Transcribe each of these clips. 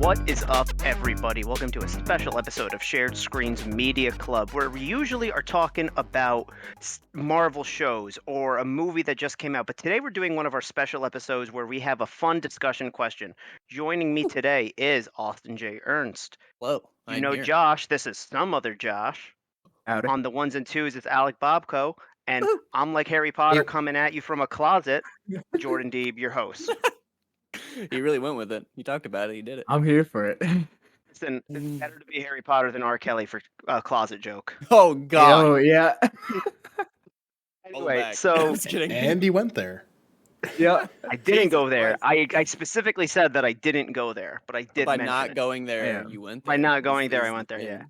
What is up, everybody? Welcome to a special episode of Shared Screens Media Club, where we usually are talking about Marvel shows or a movie that just came out. But today we're doing one of our special episodes where we have a fun discussion question. Joining me today is Austin J. Ernst. Hello, You I'm know here. Josh. This is some other Josh. Howdy. On the ones and twos, it's Alec Bobko. And Woo! I'm like Harry Potter Yep. coming at you from a closet. Jordan Deeb, your host. He really went with it. He talked about it. He did it. I'm here for it. Listen, it's better to be Harry Potter than R. Kelly for a closet joke. Oh God! Oh yeah. Hold Anyway, back. so Just kidding. And he went there. Yeah. I didn't go Jesus there. Christ. I specifically said that I didn't go there, but I did By mention not it. going there, Yeah. you went By there. not going Is there, I the went there. Yeah.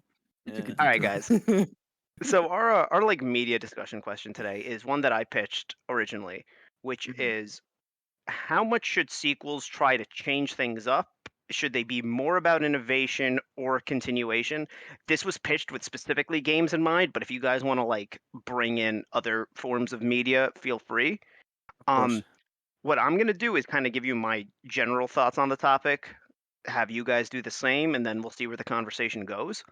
thing. All right, guys. So our like media discussion question today is one that I pitched originally, which is how much should sequels try to change things up? Should they be more about innovation or continuation? This was pitched with specifically games in mind, but if you guys want to like bring in other forms of media, feel free. Of course. What I'm going to do is kind of give you my general thoughts on the topic, have you guys do the same, and then we'll see where the conversation goes.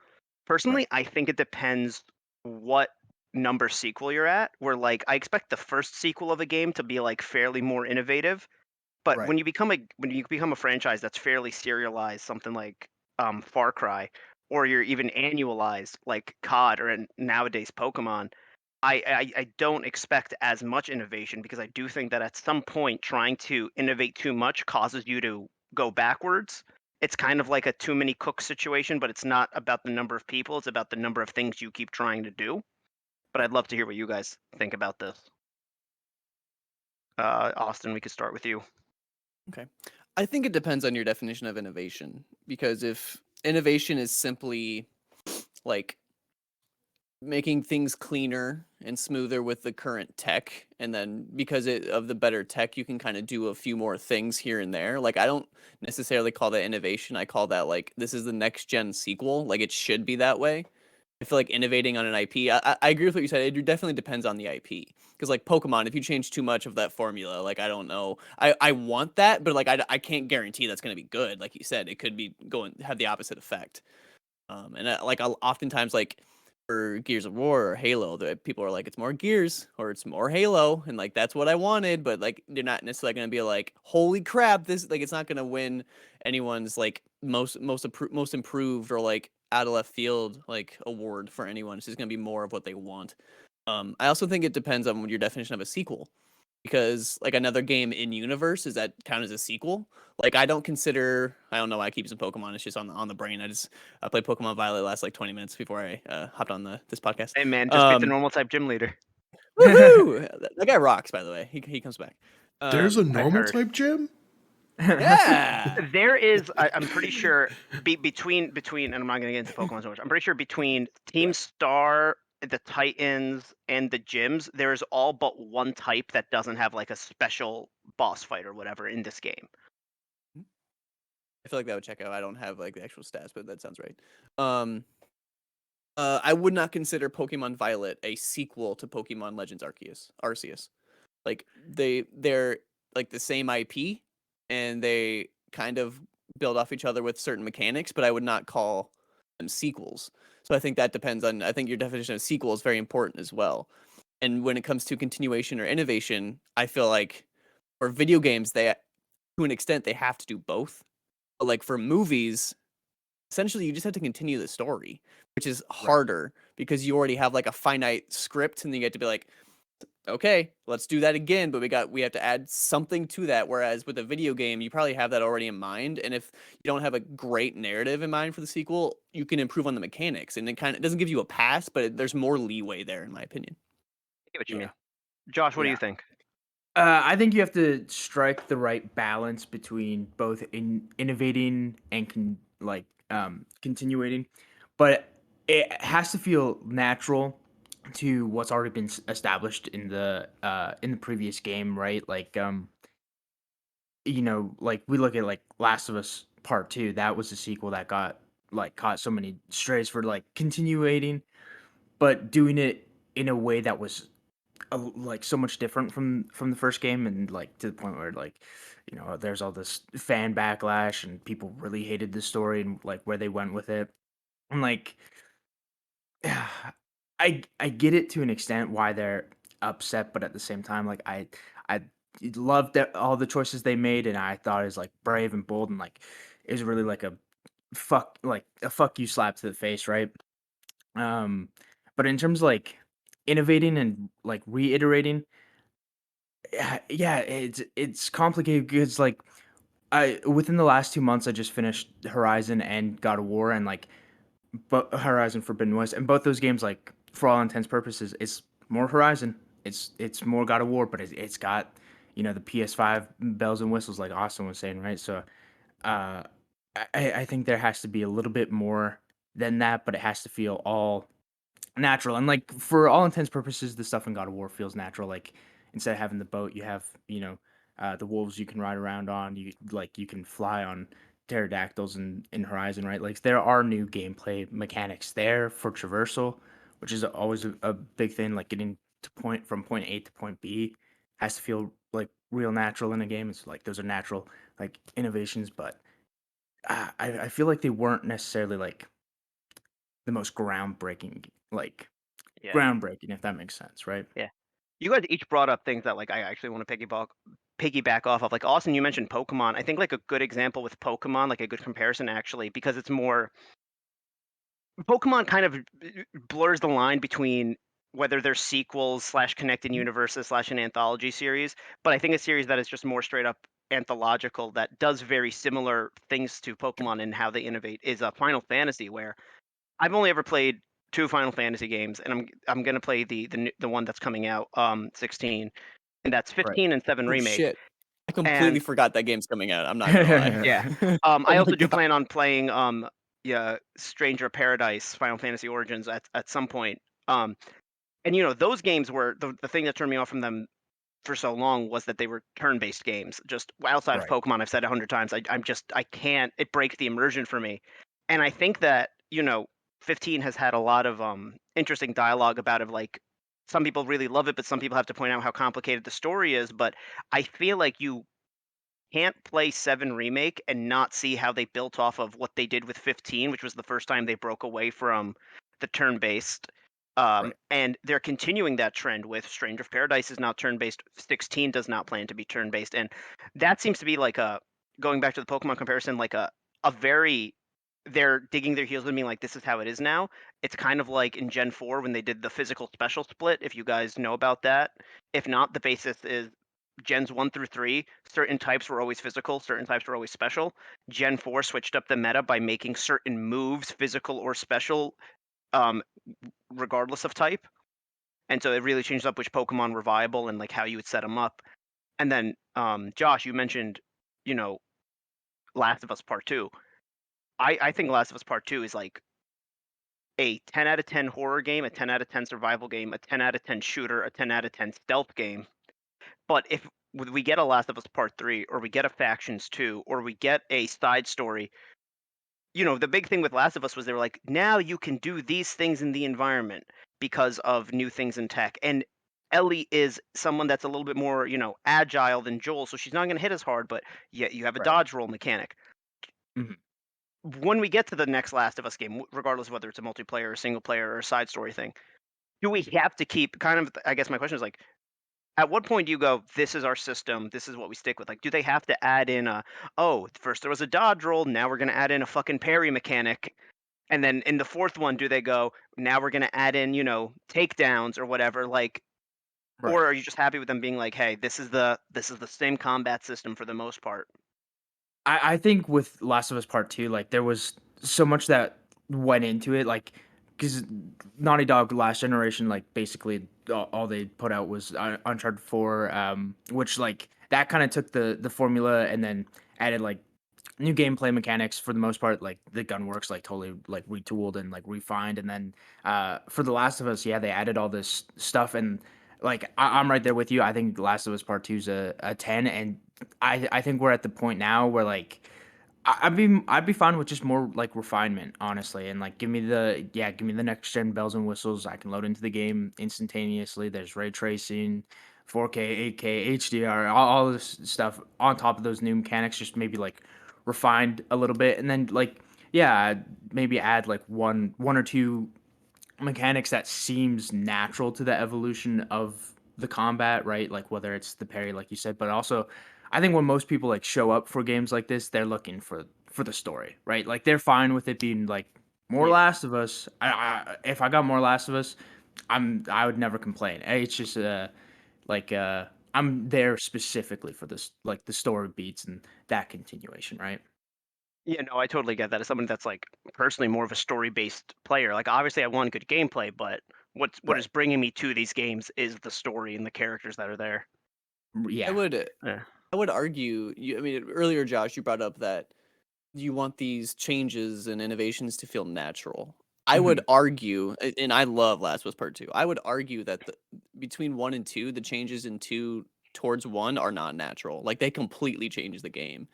Personally, I think it depends what number sequel you're at. Where like I expect the first sequel of a game to be like fairly more innovative, but Right. when you become a franchise that's fairly serialized, something like Far Cry, or you're even annualized like COD or nowadays Pokemon, I don't expect as much innovation because I do think that at some point trying to innovate too much causes you to go backwards. It's kind of like a too many cooks situation, but it's not about the number of people, it's about the number of things you keep trying to do. But I'd love to hear what you guys think about this. Austin, we could start with you. Okay. I think it depends on your definition of innovation, because if innovation is simply like making things cleaner and smoother with the current tech, and then because of the better tech you can kind of do a few more things here and there, like I don't necessarily call that innovation. I call that like this is the next gen sequel, like it should be that way. I feel like innovating on an IP, I agree with what you said. It definitely depends on the IP, because like Pokemon, if you change too much of that formula, like I don't know, I want that, but like I can't guarantee that's going to be good. Like you said, it could be going have the opposite effect. And like I'll oftentimes like for Gears of War or Halo, the people are like, it's more Gears or it's more Halo, and like that's what I wanted, but like they're not necessarily gonna be like, holy crap, this like it's not gonna win anyone's like most improved or like out of left field like award for anyone. It's just gonna be more of what they want. I also think it depends on your definition of a sequel, because like another game in universe, does that count as a sequel? Like I don't consider, I don't know why I keep using Pokemon, it's just on the brain. I played Pokemon Violet last like 20 minutes before I hopped on this podcast. Hey man, just beat the normal type gym leader. Woohoo! That guy rocks, by the way. He comes back. There's a I've normal heard. type gym? Yeah. There is, I'm pretty sure, between, and I'm not going to get into Pokemon so much. I'm pretty sure between Team Star, the Titans, and the gyms, there is all but one type that doesn't have like a special boss fight or whatever in this game. I feel like that would check out. I don't have like the actual stats, but that sounds right. I would not consider Pokemon Violet a sequel to Pokemon Legends Arceus. Like they're like the same IP, and they kind of build off each other with certain mechanics, but I would not call them sequels. So I think that depends on, I think your definition of sequel is very important as well. And when it comes to continuation or innovation, I feel like for video games, they to an extent they have to do both. But like for movies, essentially you just have to continue the story, which is harder because you already have like a finite script, and then you get to be like, okay, let's do that again, but we have to add something to that. Whereas with a video game, you probably have that already in mind, and if you don't have a great narrative in mind for the sequel, you can improve on the mechanics, and it doesn't give you a pass, but there's more leeway there, in my opinion. I get what you Yeah. mean. Josh, what do Yeah. you think? I think you have to strike the right balance between both innovating and continuating, but it has to feel natural to what's already been established in the previous game, right? Like like we look at like Last of Us Part 2, that was a sequel that got like caught so many strays for like continuating, but doing it in a way that was like so much different from the first game, and like to the point where like there's all this fan backlash and people really hated the story and like where they went with it. And like I get it to an extent why they're upset, but at the same time, like I loved all the choices they made, and I thought it was like brave and bold, and like it was really like a fuck you slap to the face, right? Um, but in terms of like innovating and like reiterating, yeah, it's complicated because like I within the last 2 months I just finished Horizon and God of War, and like but Horizon Forbidden West, and both those games, like for all intents purposes, it's more Horizon, it's more God of War, but it's got the PS5 bells and whistles, like Austin was saying, right? So, uh, I think there has to be a little bit more than that, but it has to feel all natural, and like for all intents purposes, the stuff in God of War feels natural. Like instead of having the boat, you have the wolves you can ride around on. You can fly on pterodactyls in Horizon, right? Like there are new gameplay mechanics there for traversal, which is always a big thing. Like getting to point from point A to point B has to feel like real natural in a game. It's like those are natural like innovations, but I feel like they weren't necessarily like the most groundbreaking like Yeah, groundbreaking, if that makes sense, right? yeah. You guys each brought up things that like I actually want to piggyback off of. Like Austin, you mentioned Pokemon. I think like a good example with Pokemon, like a good comparison actually, because it's more Pokemon kind of blurs the line between whether they're sequels slash connected Mhm. universes slash an anthology series, but I think a series that is just more straight up anthological that does very similar things to Pokemon and how they innovate is Final Fantasy, where I've only ever played two Final Fantasy games, and I'm gonna play the one that's coming out, 16, and that's Right. 15 and 7 Oh remake. shit! I completely And forgot that game's coming out. I'm not gonna lie. yeah, Oh I my also do god. plan on playing yeah, Stranger of Paradise, Final Fantasy Origins at some point. Um, and those games were the thing that turned me off from them for so long was that they were turn-based games. Just outside of Right. Pokemon, I've said 100 times, I can't. It breaks the immersion for me. And I think that 15 has had a lot of interesting dialogue about it. Like some people really love it, but some people have to point out how complicated the story is. But I feel like you can't play 7 remake and not see how they built off of what they did with 15, which was the first time they broke away from the turn-based. Right. And they're continuing that trend with Stranger of Paradise is now turn-based. 16 does not plan to be turn-based, and that seems to be like a going back to the Pokemon comparison, like a very they're digging their heels and being like, this is how it is now. It's kind of like in Gen 4 when they did the physical special split, if you guys know about that. If not, the basis is Gens 1 through 3, certain types were always physical, certain types were always special. Gen 4 switched up the meta by making certain moves physical or special, um, regardless of type. And so it really changed up which Pokemon were viable and like how you would set them up. And then, Josh, you mentioned, you know, Last of Us Part 2. I think Last of Us Part 2 is like a 10 out of 10 horror game, a 10 out of 10 survival game, a 10 out of 10 shooter, a 10 out of 10 stealth game. But if we get a Last of Us Part 3 or we get a Factions 2 or we get a side story, the big thing with Last of Us was they were like, now you can do these things in the environment because of new things in tech. And Ellie is someone that's a little bit more, agile than Joel, so she's not going to hit as hard, but yet you have a Right. dodge roll mechanic. Mhm. When we get to the next Last of Us game, regardless of whether it's a multiplayer or single player or a side story thing, do we have to keep kind of, I guess my question is like, at what point do you go, this is our system, this is what we stick with? Like, do they have to add in oh, first there was a dodge roll, now we're going to add in a fucking parry mechanic? And then in the fourth one, do they go, now we're going to add in, takedowns or whatever? Like, Right. or are you just happy with them being like, hey, this is the same combat system for the most part? I think with Last of Us Part 2, like there was so much that went into it, like because Naughty Dog Last Generation, like basically all they put out was Uncharted 4, which like that kind of took the formula and then added like new gameplay mechanics for the most part. Like the gun works like totally like retooled and like refined, and then for The Last of Us, yeah, they added all this stuff, and like I'm right there with you. I think The Last of Us Part 2 is a 10, and I think we're at the point now where like I'd be fine with just more like refinement, honestly, and like give me the next gen bells and whistles. I can load into the game instantaneously. There's ray tracing, 4K, 8K, HDR, all this stuff on top of those new mechanics. Just maybe like refined a little bit, and then like yeah, maybe add like one or two mechanics that seems natural to the evolution of the combat, right? Like whether it's the parry, like you said, but also I think when most people like show up for games like this, they're looking for the story, right? Like they're fine with it being like more Yeah. Last of Us. If I got more Last of Us, I would never complain. It's just like I'm there specifically for this like the story beats and that continuation, right? Yeah, no, I totally get that. As someone that's like personally more of a story-based player, like obviously I want good gameplay, but what Right. is bringing me to these games is the story and the characters that are there. I Yeah. would Yeah. I would argue. I mean, earlier, Josh, you brought up that you want these changes and innovations to feel natural. I would Mhm. argue, and I love Last of Us Part Two. I would argue that between 1 and 2, the changes in 2 towards 1 are not natural. Like they completely change the game.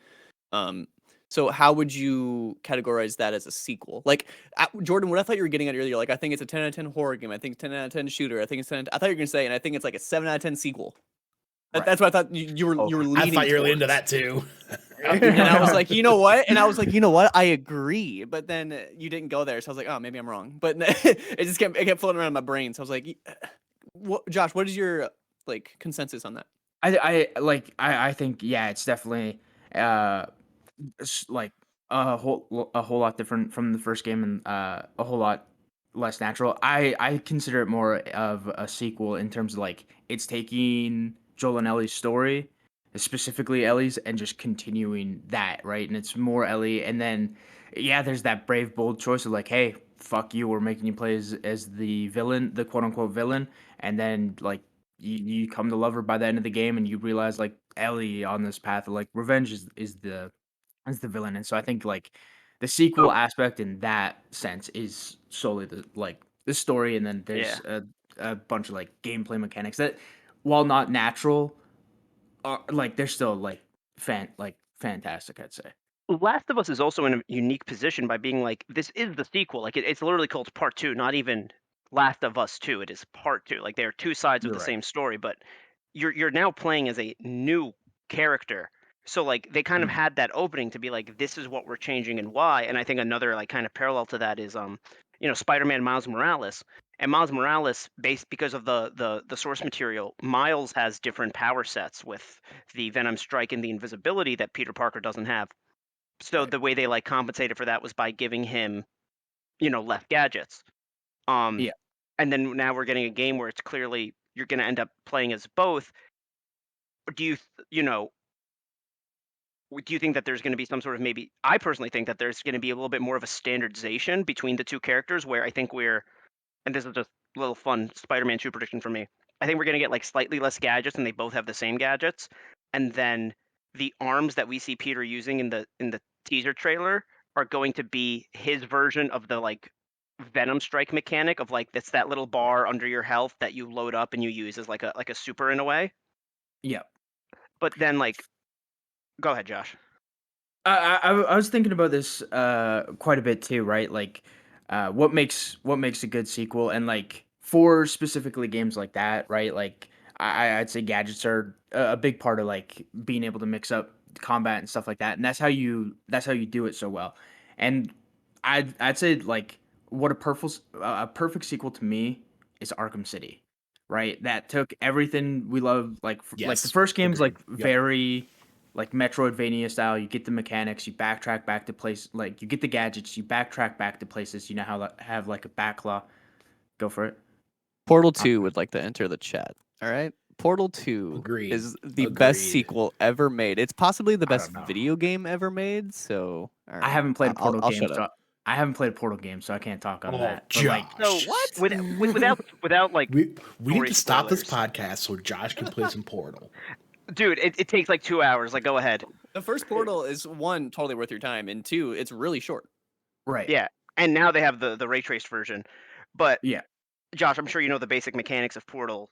Um, so how would you categorize that as a sequel? Like Jordan, what I thought you were getting at earlier, like I think it's a 10 out of 10 horror game. I think it's 10 out of 10 shooter. I think it's 10. I thought you were gonna say, and I think it's like a 7 out of 10 sequel. Right. That's what I thought you were I leaning thought you were into towards. that too. And I was like, you know what? And I was like, you know what? I agree. But then you didn't go there, so I was like, oh, maybe I'm wrong. But it kept floating around in my brain. So I was like, Josh, what is your like consensus on that? I think yeah, it's definitely uh like a whole lot different from the first game and a whole lot less natural. I consider it more of a sequel in terms of like it's taking Joel and Ellie's story, specifically Ellie's, and just continuing that, right? And it's more Ellie, and then yeah, there's that brave, bold choice of like, hey, fuck you, we're making you play as the villain, the quote unquote villain, and then like you come to love her by the end of the game, and you realize like Ellie on this path of like revenge is the villain, and so I think like the sequel So aspect in that sense is solely the like the story, and then yeah. there's a bunch of like gameplay mechanics that, while not natural, are like they're still like fantastic. I'd say. Last of Us is also in a unique position by being like, this is the sequel. Like it's literally called Part Two, not even Last of Us Two. It is Part Two. Like they are two sides of You're the right. same story, but you're now playing as a new character. So like they kind of Mhm. had that opening to be like, this is what we're changing and why. And I think another like kind of parallel to that is Spider-Man Miles Morales. And Miles Morales, based because of the source material, Miles has different power sets with the Venom Strike and the invisibility that Peter Parker doesn't have. So Right. the way they like compensated for that was by giving him, less gadgets. Um, Yeah. and then now we're getting a game where it's clearly you're going to end up playing as both. Do you, you know, do you think that there's going to be some sort of maybe? I personally think that there's going to be a little bit more of a standardization between the two characters, where I think and this is just a little fun Spider-Man 2 prediction for me. I think we're going to get like slightly less gadgets, and they both have the same gadgets, and then the arms that we see Peter using in the teaser trailer are going to be his version of the like Venom Strike mechanic of like that's that little bar under your health that you load up and you use as like a super in a way. Yeah. But then like, go ahead, Josh. I was thinking about this quite a bit too, right? Like, what makes a good sequel, and like for specifically games like that, right? Like, I'd say gadgets are a big part of like being able to mix up combat and stuff like that, and that's how you do it so well. And I'd say like what a perfect sequel to me is Arkham City, right? That took everything we love, like the Yes, first game's agreed. like Yep. very like Metroidvania style. You get the mechanics, you backtrack back to place, like you get the gadgets, you backtrack back to places. You know how have like a backlaw. Go for it. Portal Uh, 2 would like to enter the chat. All right. Portal 2 Agreed. is the best Agreed. sequel ever made. It's possibly the I best don't know. video game ever made. So, all I right. haven't played a Portal I'll game, shut up. so I haven't played a Portal game, so I can't talk on Oh, that. But like, So Josh. without like We need story to stop this spoilers, podcast so Josh can play some Portal. dude, it takes like 2 hours. Like, go ahead. The first Portal is one, totally worth your time, and two, it's really short. right? Yeah, and now they have the ray traced version. But Yeah. Josh, I'm sure you know the basic mechanics of Portal.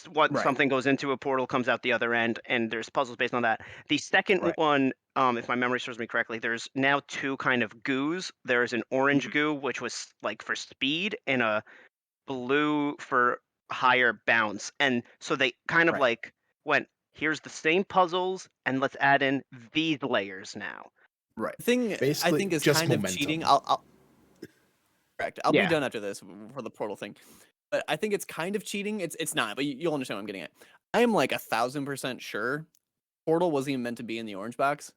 what Right. something goes into a portal, comes out the other end, and there's puzzles based on that. The second Right. one, if my memory serves me correctly, there's now two kind of goos. There's an orange Mhm. goo, which was like for speed, and a blue for higher bounce. And so they kind of Right. like went, here's the same puzzles, and let's add in these layers now. Right. The thing I Basically, think is just kind of cheating. momentum. I'll correct. I'll be Yeah. done after this for the portal thing. But I think it's kind of cheating. It's not, but you'll understand what I'm getting at. I am like 1,000% sure Portal wasn't even meant to be in the orange box,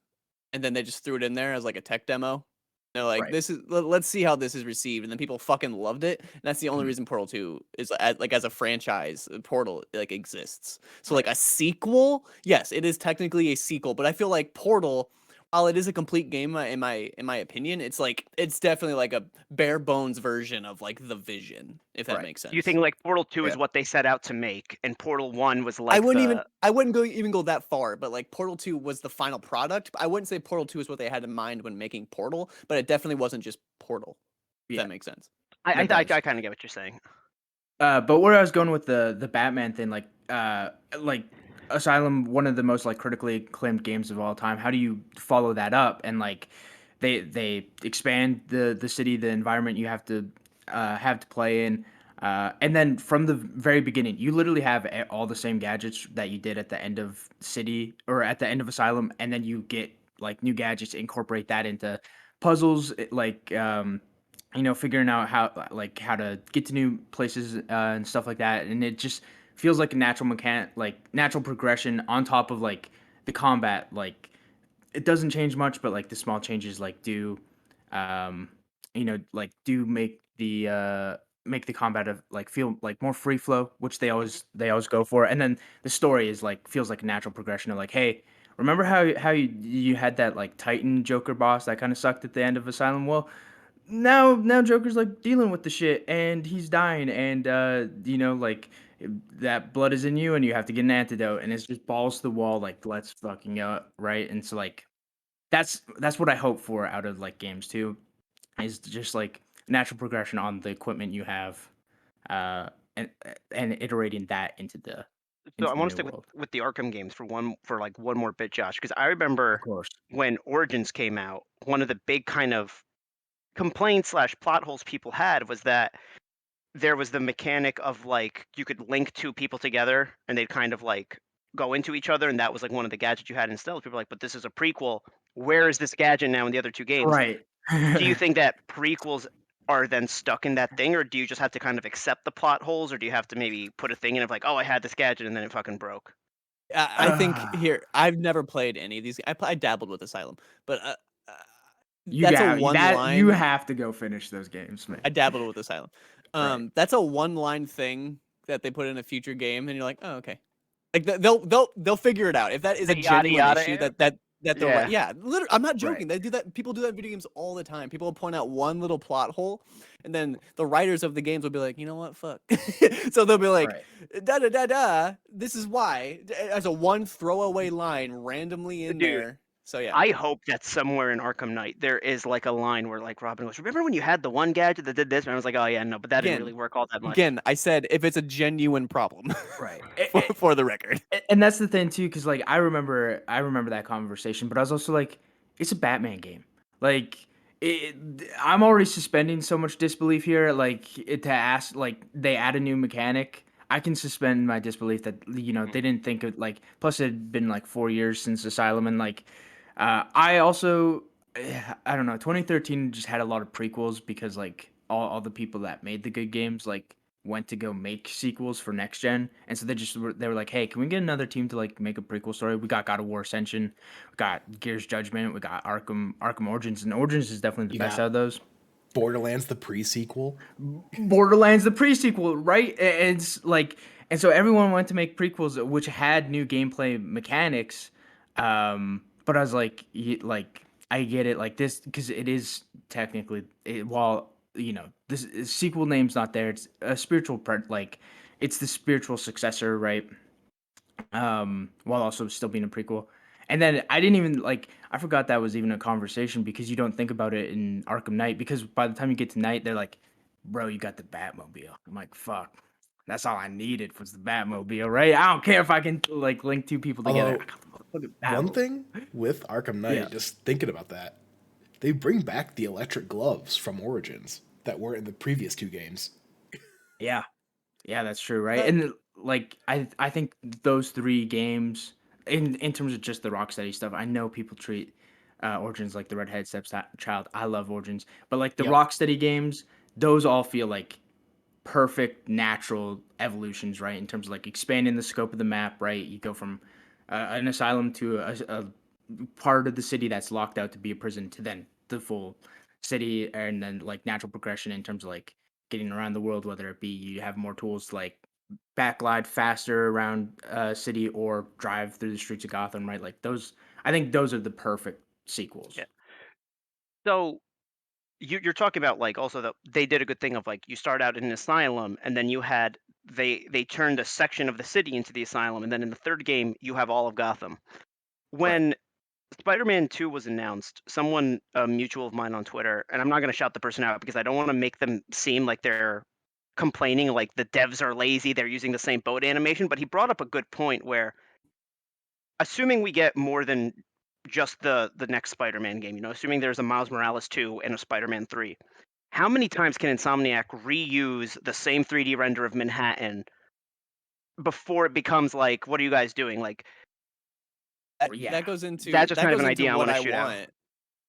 and then they just threw it in there as like a tech demo. They're like, Right. "This is let's see how this is received," and then people fucking loved it. And that's the only Mhm. reason Portal 2 is like as a franchise, Portal like exists. So Right. like a sequel, yes, it is technically a sequel, but I feel like Portal, while it is a complete game in my opinion, it's definitely like a bare bones version of like the Vision, if that Right. makes You sense. think like Portal 2 Yeah. is what they set out to make, and Portal 1 was I like wouldn't even the I wouldn't go that far, but like Portal 2 was the final product. I wouldn't say Portal 2 is what they had in mind when making Portal, but it definitely wasn't just Portal. If Yeah. that makes sense. I That does. kind of get what you're saying. But where I was going with the Batman thing, like Asylum, one of the most like critically acclaimed games of all time. How do you follow that up? And like they expand the city, the environment you have to play in. And then from the very beginning, you literally have all the same gadgets that you did at the end of City or at the end of Asylum, and then you get like new gadgets, incorporate that into puzzles, figuring out how to get to new places and stuff like that, and it just feels like a natural progression on top of like the combat. Like it doesn't change much, but like the small changes like do, um, do make the combat of like feel like more free flow, which they always go for, and then the story is like feels like a natural progression of like, hey. Remember how you had that like Titan Joker boss that kind of sucked at the end of Asylum? Well, now Joker's like dealing with the shit and he's dying and like that blood is in you and you have to get an antidote and it's just balls to the wall like let's fucking go right. And so like that's what I hope for out of like games too, is just like natural progression on the equipment you have, uh and and iterating that So I into the want to new stick world. with the Arkham games for like one more bit, Josh, because I Of remember course. when Origins came out, one of the big kind of complaints slash plot holes people had was that there was the mechanic of like you could link two people together and they'd kind of like go into each other, and that was like one of the gadgets you had in Stealth. People were like, but this is a prequel. Where is this gadget now in the other two games? Right. Do you think that prequels are then stuck in that thing, or do you just have to kind of accept the plot holes, or do you have to maybe put a thing in of like, oh, I had this gadget and then it fucking broke? I think here I've never played any of these. I dabbled with Asylum, but uh, You that's a got one that you line. have to go finish those games, man. I dabbled with Asylum. Right. That's a one line thing that they put in a future game, and you're like, oh okay. Like they'll figure it out. If that is a The yada genuine yada. issue that they're like, Yeah. yeah, literally, I'm not Right. joking. They do that. People do that in video games all the time. People will point out one little plot hole, and then the writers of the games will be like, you know what, fuck. So they'll be like, Right. da da da da. This is why, as a one throwaway line randomly in Dude, there. So yeah. I hope that somewhere in Arkham Knight there is like a line where like Robin goes, "Remember when you had the one gadget that did this?" And I was like, "Oh yeah, no, but that didn't Again, really work all that much." again, I said if it's a genuine problem, Right. for the record. And that's the thing too, because like I remember that conversation, but I was also like, it's a Batman game. Like, I'm already suspending so much disbelief here. Like, to ask, like, they add a new mechanic, I can suspend my disbelief that they didn't think of like. Plus, it had been like 4 years since Asylum, and like, I also, I don't know, 2013 just had a lot of prequels because like all the people that made the good games like went to go make sequels for next gen, and so they were like, hey, can we get another team to like make a prequel story? We got God of War Ascension, we got Gears Judgment, we got Arkham Origins, and Origins is definitely the You best got out of those. Borderlands, the pre-sequel. Borderlands the pre-sequel, right? It's like, and so everyone went to make prequels which had new gameplay mechanics, but I was like, I get it, like this because it is technically while this sequel name's not there, it's a like it's the spiritual successor, right? While also still being a prequel. And then I didn't even like I forgot that was even a conversation because you don't think about it in Arkham Knight because by the time you get to Night, they're like, bro, you got the Batmobile. I'm like, fuck. That's all I needed was the Batmobile, right? I don't care if I can like link two people together. Although I got the motherfucking one Batmobile. thing with Arkham Knight, Yeah. just thinking about that, they bring back the electric gloves from Origins that were in the previous two games. Yeah. Yeah, that's true, right? That- And like I think those three games in terms of just the Rocksteady stuff, I know people treat Origins like the redhead stepchild. I love Origins, but like the Yep. Rocksteady games, those all feel like perfect natural evolutions, right? In terms of like expanding the scope of the map, right? You go from an asylum to a part of the city that's locked out to be a prison to then the full city, and then like natural progression in terms of like getting around the world, whether it be you have more tools to like backglide faster around city or drive through the streets of Gotham, right? Like those, I think those are the perfect sequels. Yeah. So you're talking about like also that they did a good thing of like you start out in an asylum and then you had they turned a section of the city into the asylum, and then in the third game you have all of Gotham. Right. When Spider-Man 2 was announced, someone, a mutual of mine on Twitter, and I'm not going to shout the person out because I don't want to make them seem like they're complaining, like the devs are lazy, they're using the same boat animation, but he brought up a good point where, assuming we get more than just the next Spider-Man game, assuming there's a Miles Morales 2 and a Spider-Man 3, how many times can Insomniac reuse the same 3D render of Manhattan before it becomes like, what are you guys doing? Like, Yeah. that goes into that's just kind of an idea I what want to I shoot out. want.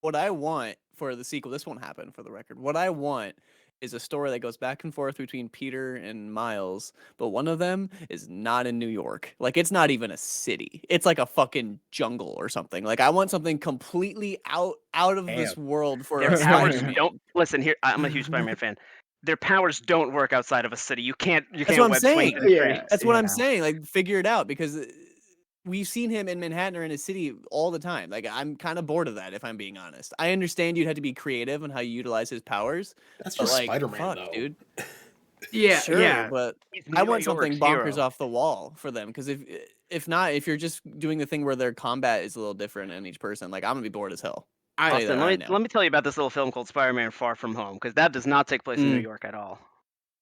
What I want for the sequel, this won't happen for the record. What I want is a story that goes back and forth between Peter and Miles, but one of them is not in New York. Like it's not even a city. It's like a fucking jungle or something. Like I want something completely out of this world for Their a powers Spider-Man. don't listen here. I'm a huge Spider-Man fan. Their powers don't work outside of a city. You can't That's what I'm web swing saying. to the streets. That's what I'm Yeah. saying. Like, figure it out because we've seen him in Manhattan or in a city all the time. Like, I'm kind of bored of that, if I'm being honest. I understand you'd have to be creative on how you utilize his powers, That's but just like, Spider-Man, fuck, though. dude. Yeah. Sure, Yeah. but He's I New want York's something bonkers hero. off the wall for them. Because if not, if you're just doing the thing where their combat is a little different in each person, like I'm gonna be bored as hell. I'll tell you Austin, that right let me now. let me tell you about this little film called Spider-Man: Far From Home, because that does not take place in New Mm, York at all.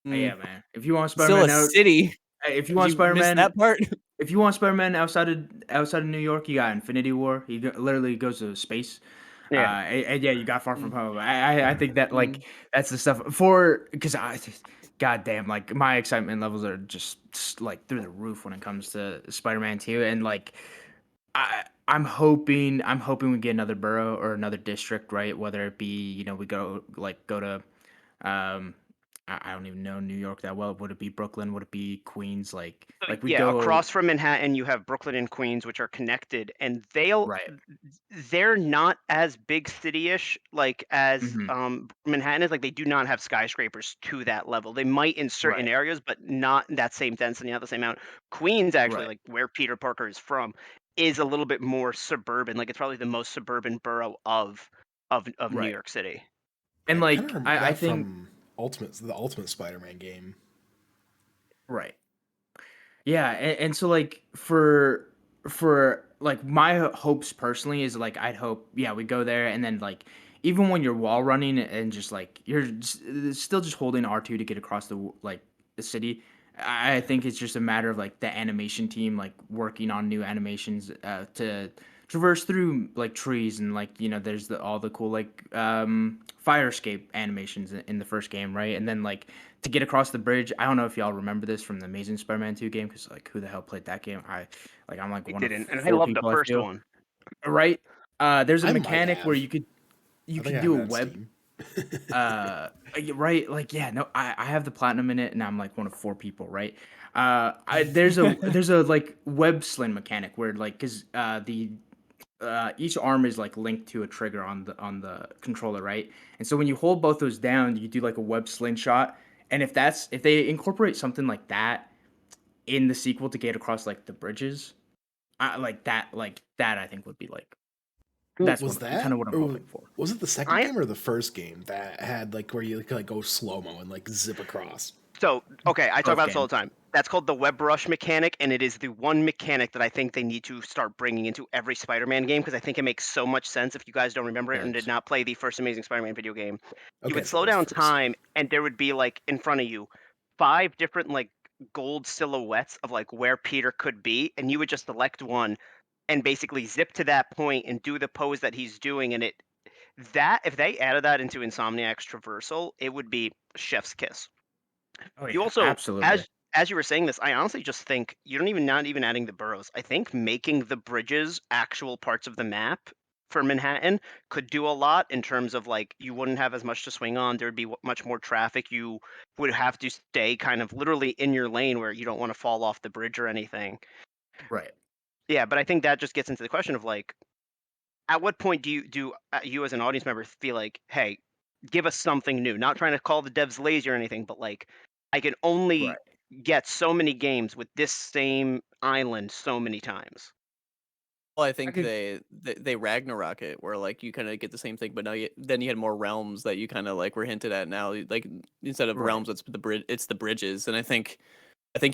Yeah, mm. man. If you want Still a Spider-Man out, city. if you Did want you miss Spider-Man, that part? if you want Spider-Man outside of New York, you got Infinity War. Literally goes to space. Yeah. And yeah, you got Far From Mm, Home. I think that like mm. that's the stuff because goddamn, like my excitement levels are just like through the roof when it comes to Spider-Man 2, and like I'm hoping we get another borough or another district, right? Whether it be we go to um I don't even know New York that well. Would it be Brooklyn? Would it be Queens? So, Like we yeah, go across from Manhattan, you have Brooklyn and Queens, which are connected, and right. they're not as big city-ish like as Hmm. Manhattan is. Like they do not have skyscrapers to that level. They might in certain Right. areas, but not that same density, not the same amount. Queens actually, Right. like where Peter Parker is from, is a little bit more suburban. Like it's probably the most suburban borough of New Right. York City. And I kind of like remember I that think from the Ultimate Spider-Man game. right. Yeah, and so like for like my hopes personally is like I'd hope we go there, and then like even when you're wall running and just like still just holding R2 to get across like the city. I think it's just a matter of like the animation team like working on new animations to traverse through like trees, and like there's all the cool like fire escape animations in the first game, right? And then like to get across the bridge. I don't know if y'all remember this from the Amazing Spider-Man 2 game, because like who the hell played that game? I'm like I one of didn't, and I four love the people I first feel. one. Right? There's a I might mechanic where have. you I think I could have do it a on web Steam. right, like yeah, no, I have the platinum in it, and I'm like one of four people, right? There's a like web sling mechanic where like because the each arm is like linked to a trigger on the controller, right? And so when you hold both those down, you do like a web slingshot. And if they incorporate something like that in the sequel to get across like the bridges, like that I think would be like Well, that's Was what kind that, of what I'm or hoping for. was it the second I game or the first game that had like where you could like go slow mo and like zip across? So, okay, I talk Both about this all games. the time. That's called the web rush mechanic, and it is the one mechanic that I think they need to start bringing into every Spider-Man game because I think it makes so much sense. If you guys don't remember it and did Does. not play the first Amazing Spider-Man video game, you Okay, would so slow it was down first. time, and there would be like in front of you 5 different like gold silhouettes of like where Peter could be, and you would just select one and basically zip to that point and do the pose that he's doing, and that if they added that into Insomniac's traversal, it would be chef's kiss. Oh You yeah, also, absolutely. as you were saying this, I honestly just think you don't even not even adding the boroughs. I think making the bridges actual parts of the map for Manhattan could do a lot in terms of like you wouldn't have as much to swing on. There would be much more traffic. You would have to stay kind of literally in your lane where you don't want to fall off the bridge or anything. Right. Yeah, but I think that just gets into the question of like, at what point do you as an audience member feel like, hey, give us something new? Not trying to call the devs lazy or anything, but like, I can only Right. get so many games with this same island so many times. Well, I I think could. they Ragnarok it, where like you kind of get the same thing, but now then you had more realms that you kind of like were hinted at now. Like instead of Right. realms, it's the bridges, and I think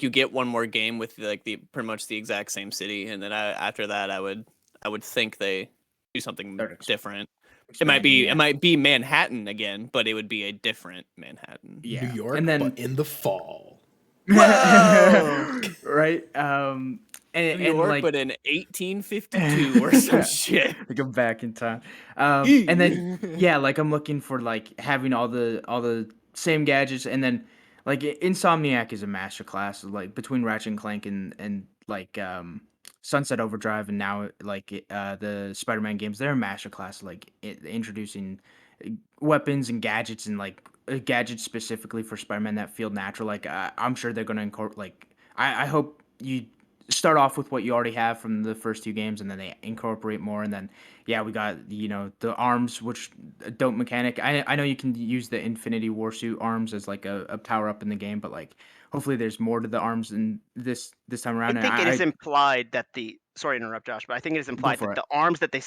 you get one more game with like the pretty much the exact same city, and then after that, I would think they do something Start different. expanding. It Yeah. might be Manhattan again, but it would be a different Manhattan. New Yeah. And York, but then in the fall. Whoa! right. New And York, like but in 1852 or some shit. go back in time. And then Eee. yeah, like I'm looking for like having all the same gadgets, and then like Insomniac is a masterclass. Like between Ratchet and Clank and like Sunset Overdrive and now like the Spider-Man games, they're a masterclass. Like introducing weapons and gadgets and like gadgets specifically for Spider-Man that feel natural. Like I'm sure they're gonna incorporate. Like I hope you start off with what you already have from the first two games, and then they incorporate more. And then yeah, we got the arms, which a dope mechanic. I know you can use the Infinity Warsuit arms as like a power up in the game, but like hopefully there's more to the arms in this time I around. And think it is I implied that the sorry to interrupt, Josh, but I think it is go implied for that it. the arms that we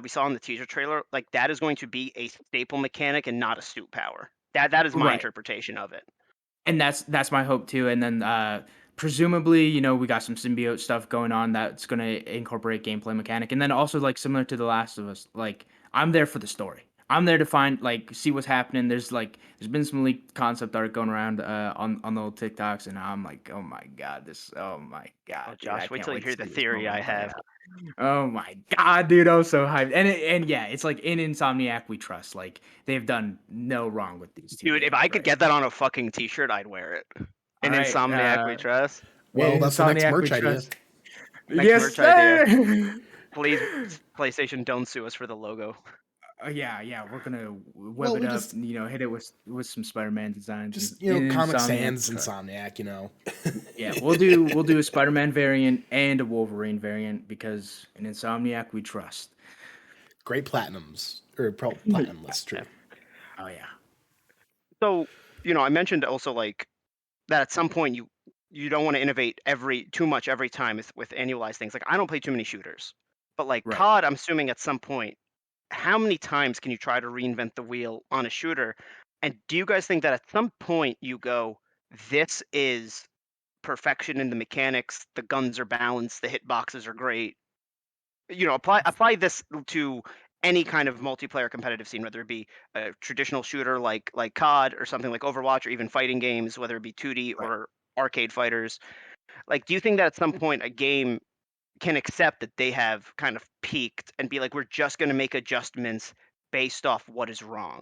saw in the teaser trailer, like that is going to be a staple mechanic and not a suit power. That is my Right. interpretation of it. And that's my hope too. And then presumably, we got some symbiote stuff going on that's going to incorporate gameplay mechanic. And then also like similar to The Last of Us, like I'm there for the story. I'm there to find like see what's happening. There's been some leaked concept art going around on the old TikToks, and I'm like, oh my god, oh my Oh, god, dude, I Josh, wait can't till you wait to hear the see this theory I moment play have. out. Oh my god, dude, I'm so hyped. And yeah, it's like in Insomniac we trust. Like they've done no wrong with these two Dude, if games, I could right? get that on a fucking t-shirt, I'd wear it. All An right. Insomniac we trust. Well, In that's the next Insomniac we merch idea. trust. Next Yes, merch idea. sir. Please, PlayStation, don't sue us for the logo. Yeah, we're gonna web Well, it we up, just hit it with some Spider-Man designs and just in Comic Insomniac we Sans trust. Insomniac. Yeah, we'll do a Spider-Man variant and a Wolverine variant because in Insomniac we trust. Great platinums or platinum lists, true. Oh yeah. So, I mentioned also like that at some point you don't want to innovate too much every time with annualized things. Like I don't play too many shooters, but like Right. COD, I'm assuming at some point, how many times can you try to reinvent the wheel on a shooter? And do you guys think that at some point you go, this is perfection in the mechanics, the guns are balanced, the hitboxes are great. Apply this to any kind of multiplayer competitive scene, whether it be a traditional shooter like COD or something like Overwatch, or even fighting games, whether it be 2D Right. or arcade fighters. Like, do you think that at some point a game can accept that they have kind of peaked and be like, we're just going to make adjustments based off what is wrong?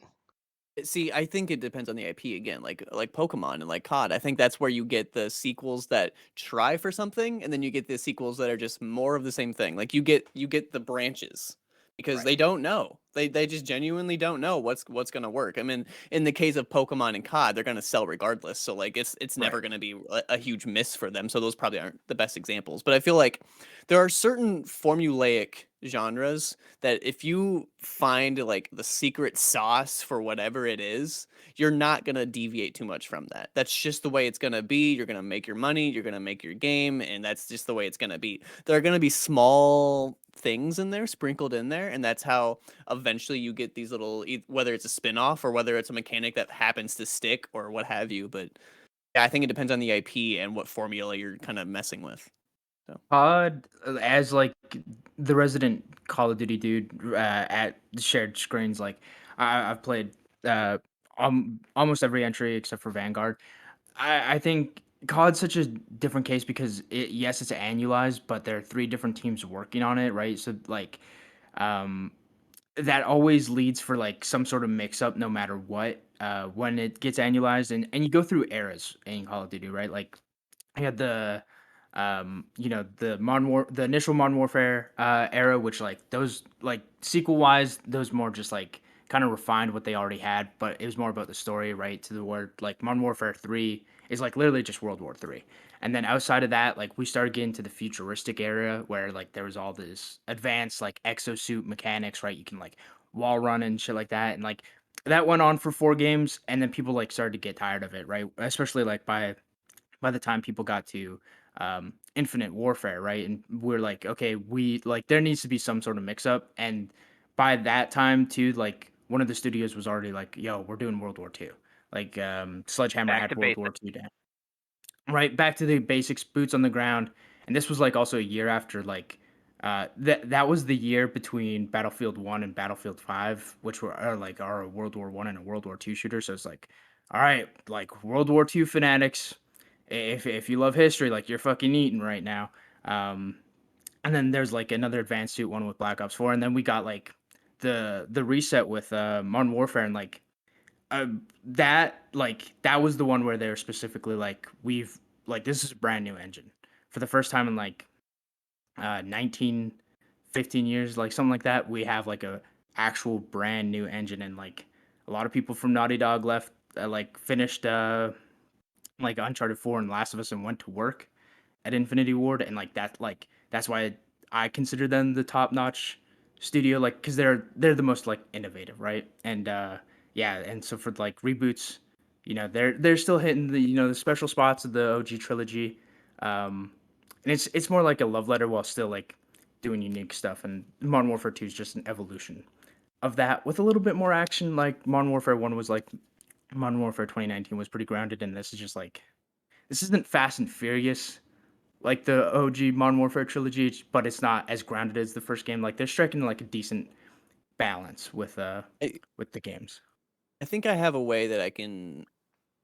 See, I think it depends on the IP again, like Pokemon and like COD. I think that's where you get the sequels that try for something, and then you get the sequels that are just more of the same thing. Like you get the branches because Right. they don't know. They just genuinely don't know what's gonna work. I mean, in the case of Pokemon and COD, they're gonna sell regardless. So like it's Right. never gonna be a huge miss for them. So those probably aren't the best examples. But I feel like there are certain formulaic genres that if you find like the secret sauce for whatever it is, you're not going to deviate too much from that. That's just the way it's going to be. You're going to make your money, you're going to make your game, and that's just the way it's going to be. There are going to be small things in there sprinkled in there, and that's how eventually you get these little whether it's a spin-off or whether it's a mechanic that happens to stick or what have you. But yeah, I think it depends on the IP and what formula you're kind of messing with. So COD as like the resident Call of Duty dude at shared screens. Like I've played almost every entry except for Vanguard. I think COD's such a different case because yes, it's annualized, but there are three different teams working on it, right? So like, um, that always leads for like some sort of mix up, no matter what. When it gets annualized, and you go through eras in Call of Duty, right? Like I had the the initial Modern Warfare era, which like those like sequel wise, those more just like kind of refined what they already had, but it was more about the story, right? To the word like Modern Warfare 3 is like literally just World War 3. And then outside of that, like we started getting to the futuristic era where like there was all this advanced like exosuit mechanics, right? You can like wall run and shit like that. And like that went on for 4 games, and then people like started to get tired of it, right? Especially like by the time people got to Infinite Warfare, right? And we're like, okay, we like there needs to be some sort of mix up. And by that time, too, like one of the studios was already like, yo, we're doing World War II. Like Sledgehammer Back had to World basics. War II down, right? Back to the basics, boots on the ground. And this was like also a year after like that was the year between Battlefield 1 and Battlefield 5, which are like our World War 1 and a World War 2 shooter. So it's like, all right, like World War 2 fanatics, if you love history, like you're fucking eating right now. Um, and then there's like another advanced suit one with Black Ops 4, and then we got like the reset with Modern Warfare, and like that was the one where they're specifically like we've like this is a brand new engine for the first time in like 19 15 years, like something like that. We have like a actual brand new engine, and like a lot of people from Naughty Dog left, like finished like Uncharted 4 and Last of Us and went to work at Infinity Ward, and that's why I consider them the top notch studio, like because they're the most like innovative, right? And yeah, and so for like reboots, they're still hitting the the special spots of the OG trilogy, and it's more like a love letter while still like doing unique stuff. And Modern Warfare 2 is just an evolution of that with a little bit more action. Like Modern Warfare 1 was like Modern Warfare 2019 was pretty grounded, and this is just like this isn't Fast and Furious like the OG Modern Warfare trilogy, but it's not as grounded as the first game. Like they're striking like a decent balance I, with the games. I think I have a way that I can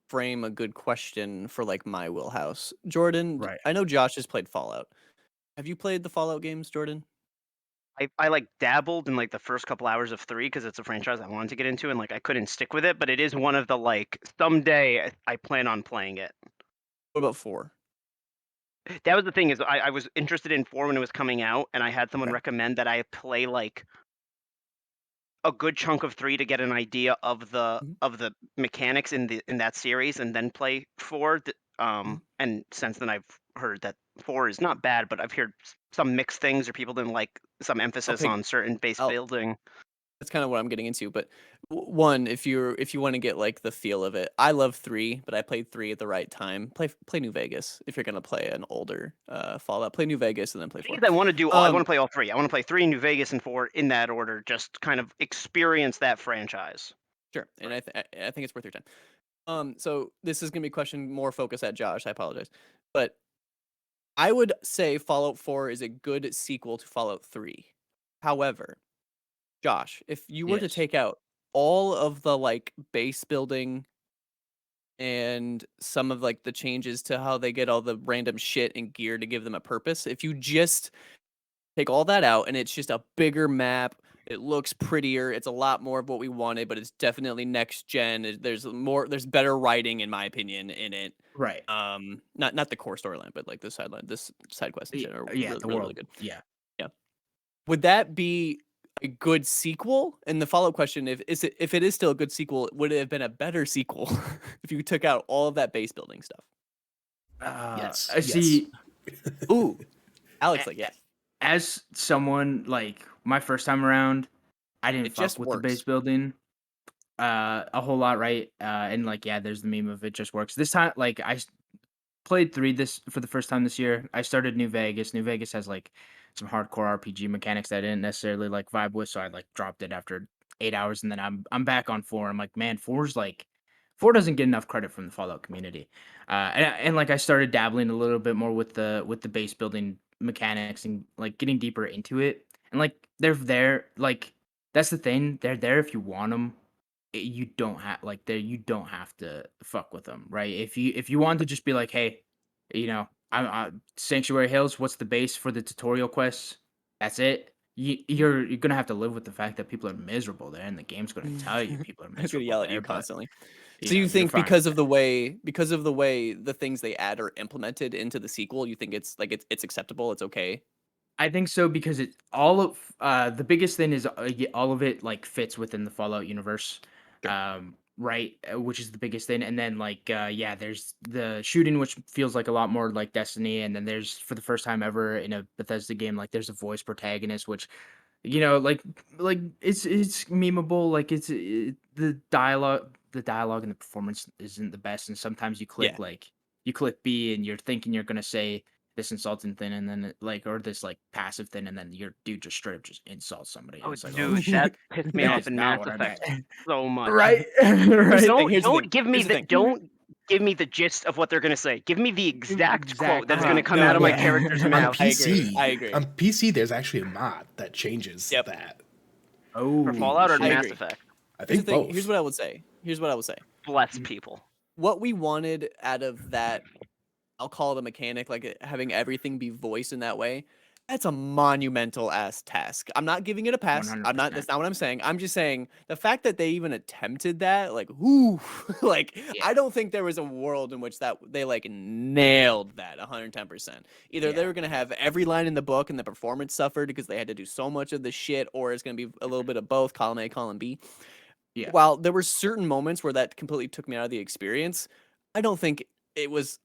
frame a good question for like my wheelhouse. Jordan, Right. I know Josh has played Fallout. Have you played the Fallout games, Jordan? I like dabbled in like the first couple hours of 3 because it's a franchise I wanted to get into and like I couldn't stick with it, but it is one of the like someday I plan on playing it. What about 4? That was the thing is I was interested in 4 when it was coming out, and I had someone Okay. recommend that I play like a good chunk of 3 to get an idea Mhm, of the mechanics in that series, and then play 4. mhm. And since then I've heard that 4 is not bad, but I've heard some mixed things or people didn't like some I'll emphasis pick. on certain base I'll building. That's kind of what I'm getting into. But one, if you want to get like the feel of it, I love 3, but I played 3 at the right time. Play New Vegas if you're gonna play an older Fallout. Play New Vegas and then play The thing 4. is I wanna do all I wanna Um, play all 3. I wanna play 3, New Vegas, and 4 in that order, just kind of experience that franchise. sure, and Right. I think it's worth your time. So this is gonna be a question more focused at Josh. I apologize, but I would say Fallout 4 is a good sequel to Fallout 3. However, Josh, if you were to Yes. take out all of the like base building and some of like the changes to how they get all the random shit and gear to give them a purpose, if you just take all that out and it's just a bigger map, it looks prettier, it's a lot more of what we wanted, but it's definitely next gen. There's better writing in my opinion in it. Right. Not the core storyline, but like this side quest and shit are Yeah. really The really, really world. good. Yeah. Yeah. Would that be a good sequel? And the follow-up question, if it is still a good sequel, would it have been a better sequel if you took out all of that base building stuff? Yes. I Yes. see. Ooh, Alex, a- like yes, As someone like my first time around, I didn't it fuck just with the base works. building a whole lot, right? And like yeah, there's the meme of it just works. This time, like played 3 this for the first time this year. I started New Vegas. New Vegas has like some hardcore RPG mechanics that I didn't necessarily like vibe with, so I like dropped it after 8 hours, and then I'm back on 4. I'm like, man, 4 doesn't get enough credit from the Fallout community. And like I started dabbling a little bit more with the base building mechanics and like getting deeper into it. And like they're there, like that's the thing. They're there if you want them. you don't have like there you don't have to fuck with them, right? If you want to just be like, hey, I Sanctuary Hills, what's the base for the tutorial quests? That's it. You're gonna have to live with the fact that people are miserable there, and the game's gonna tell you people are I'm gonna miserable yell at you there. But constantly. So you you're think fine with because of the way the things they add are implemented into the sequel, you think it's like it's acceptable, it's okay? I think so because it all of the biggest thing is all of it like fits within the Fallout universe, Sure. right? Which is the biggest thing, and then like yeah, there's the shooting, which feels like a lot more like Destiny, and then there's for the first time ever in a Bethesda game, like there's a voice protagonist, which like it's memeable, like the dialogue and the performance isn't the best, and sometimes Yeah. you click B and you're thinking you're gonna say this insulting thing and then or this like passive thing and then your dude just straight up just insults somebody and Oh, it's like, oh dude, shit, that pissed me that off is in not Mass what I Effect meant. so much. Right. Here's the Right. thing, here's the thing. Don't give me Here's the the thing. don't give me the gist of what they're gonna say. Give me the exact quote that's gonna come No, out of my but character's on mouth. I agree. PC, I agree. on PC, there's actually a mod that changes Yep. that. Oh For Fallout or I shit. Mass agree. Effect? I Here's the think thing. both. Here's what I would say. Here's what I would say. Bless people. What we wanted out of that, I'll call it a mechanic, like having everything be voiced in that way. That's a monumental ass task. I'm not giving it a pass. I'm not. 100%. That's not what I'm saying. I'm just saying the fact that they even attempted that, like, whoo, like Yeah. I don't think there was a world in which that they like nailed that 110%. Either they Yeah. were gonna have every line in the book and the performance suffered because they had to do so much of the shit, or it's gonna be a little bit of both, column A, column B. Yeah. While there were certain moments where that completely took me out of the experience, I don't think it was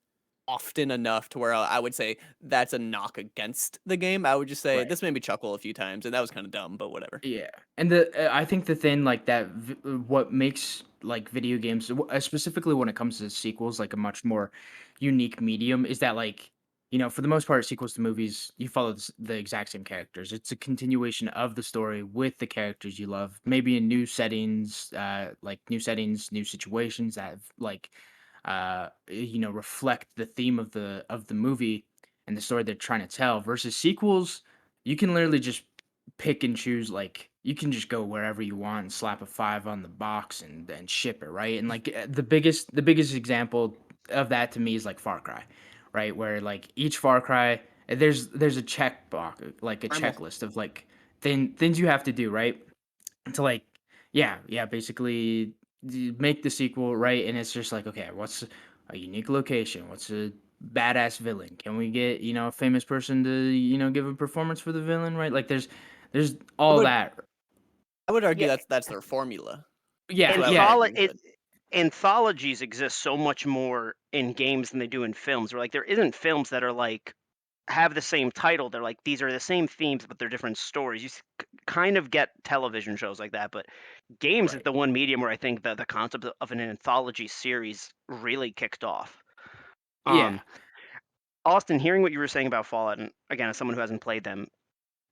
often enough to where I would say that's a knock against the game. I would just say Right. this made me chuckle a few times, and that was kind of dumb, but whatever. Yeah, and I think the thing like that, what makes like video games, specifically when it comes to sequels, like a much more unique medium, is that like for the most part, sequels to movies, you follow the exact same characters. It's a continuation of the story with the characters you love, maybe in new settings, new situations that have, like, reflect the theme of the movie and the story they're trying to tell. Versus sequels, you can literally just pick and choose, like you can just go wherever you want and slap a 5 on the box and then ship it, right? And like the biggest example of that to me is like Far Cry, right? Where like each Far Cry, there's a check box, like a Primal. checklist of like things you have to do, right? To like yeah, basically make the sequel, right? And it's just like, okay, what's a unique location? What's a badass villain? Can we get a famous person to give a performance for the villain, right? Like there's I all would that. I would argue Yeah, that's their formula. That's Yeah, what I would yeah, argue. But anthologies exist so much more in games than they do in films. Where like there isn't films that are like have the same title. They're like these are the same themes, but they're different stories. Kind of get television shows like that, but games is right. the one medium where I think the concept of an anthology series really kicked off. Yeah, Um, Austin, hearing what you were saying about Fallout, and again, as someone who hasn't played them,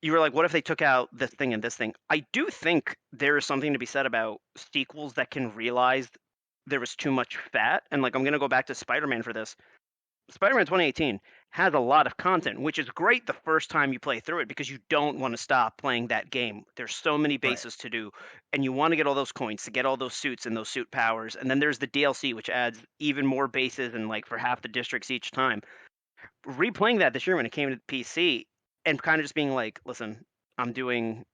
you were like, what if they took out this thing and this thing? I do think there is something to be said about sequels that can realize there was too much fat. And like, I'm going to go back to Spider Man for this. Spider Man 2018 has a lot of content, which is great the first time you play through it because you don't want to stop playing that game. There's so many right. bases to do, and you want to get all those coins to get all those suits and those suit powers. And then there's the DLC, which adds even more bases and like for half the districts each time. Replaying that this year when it came to PC and kind of just being like, listen, I'm doing,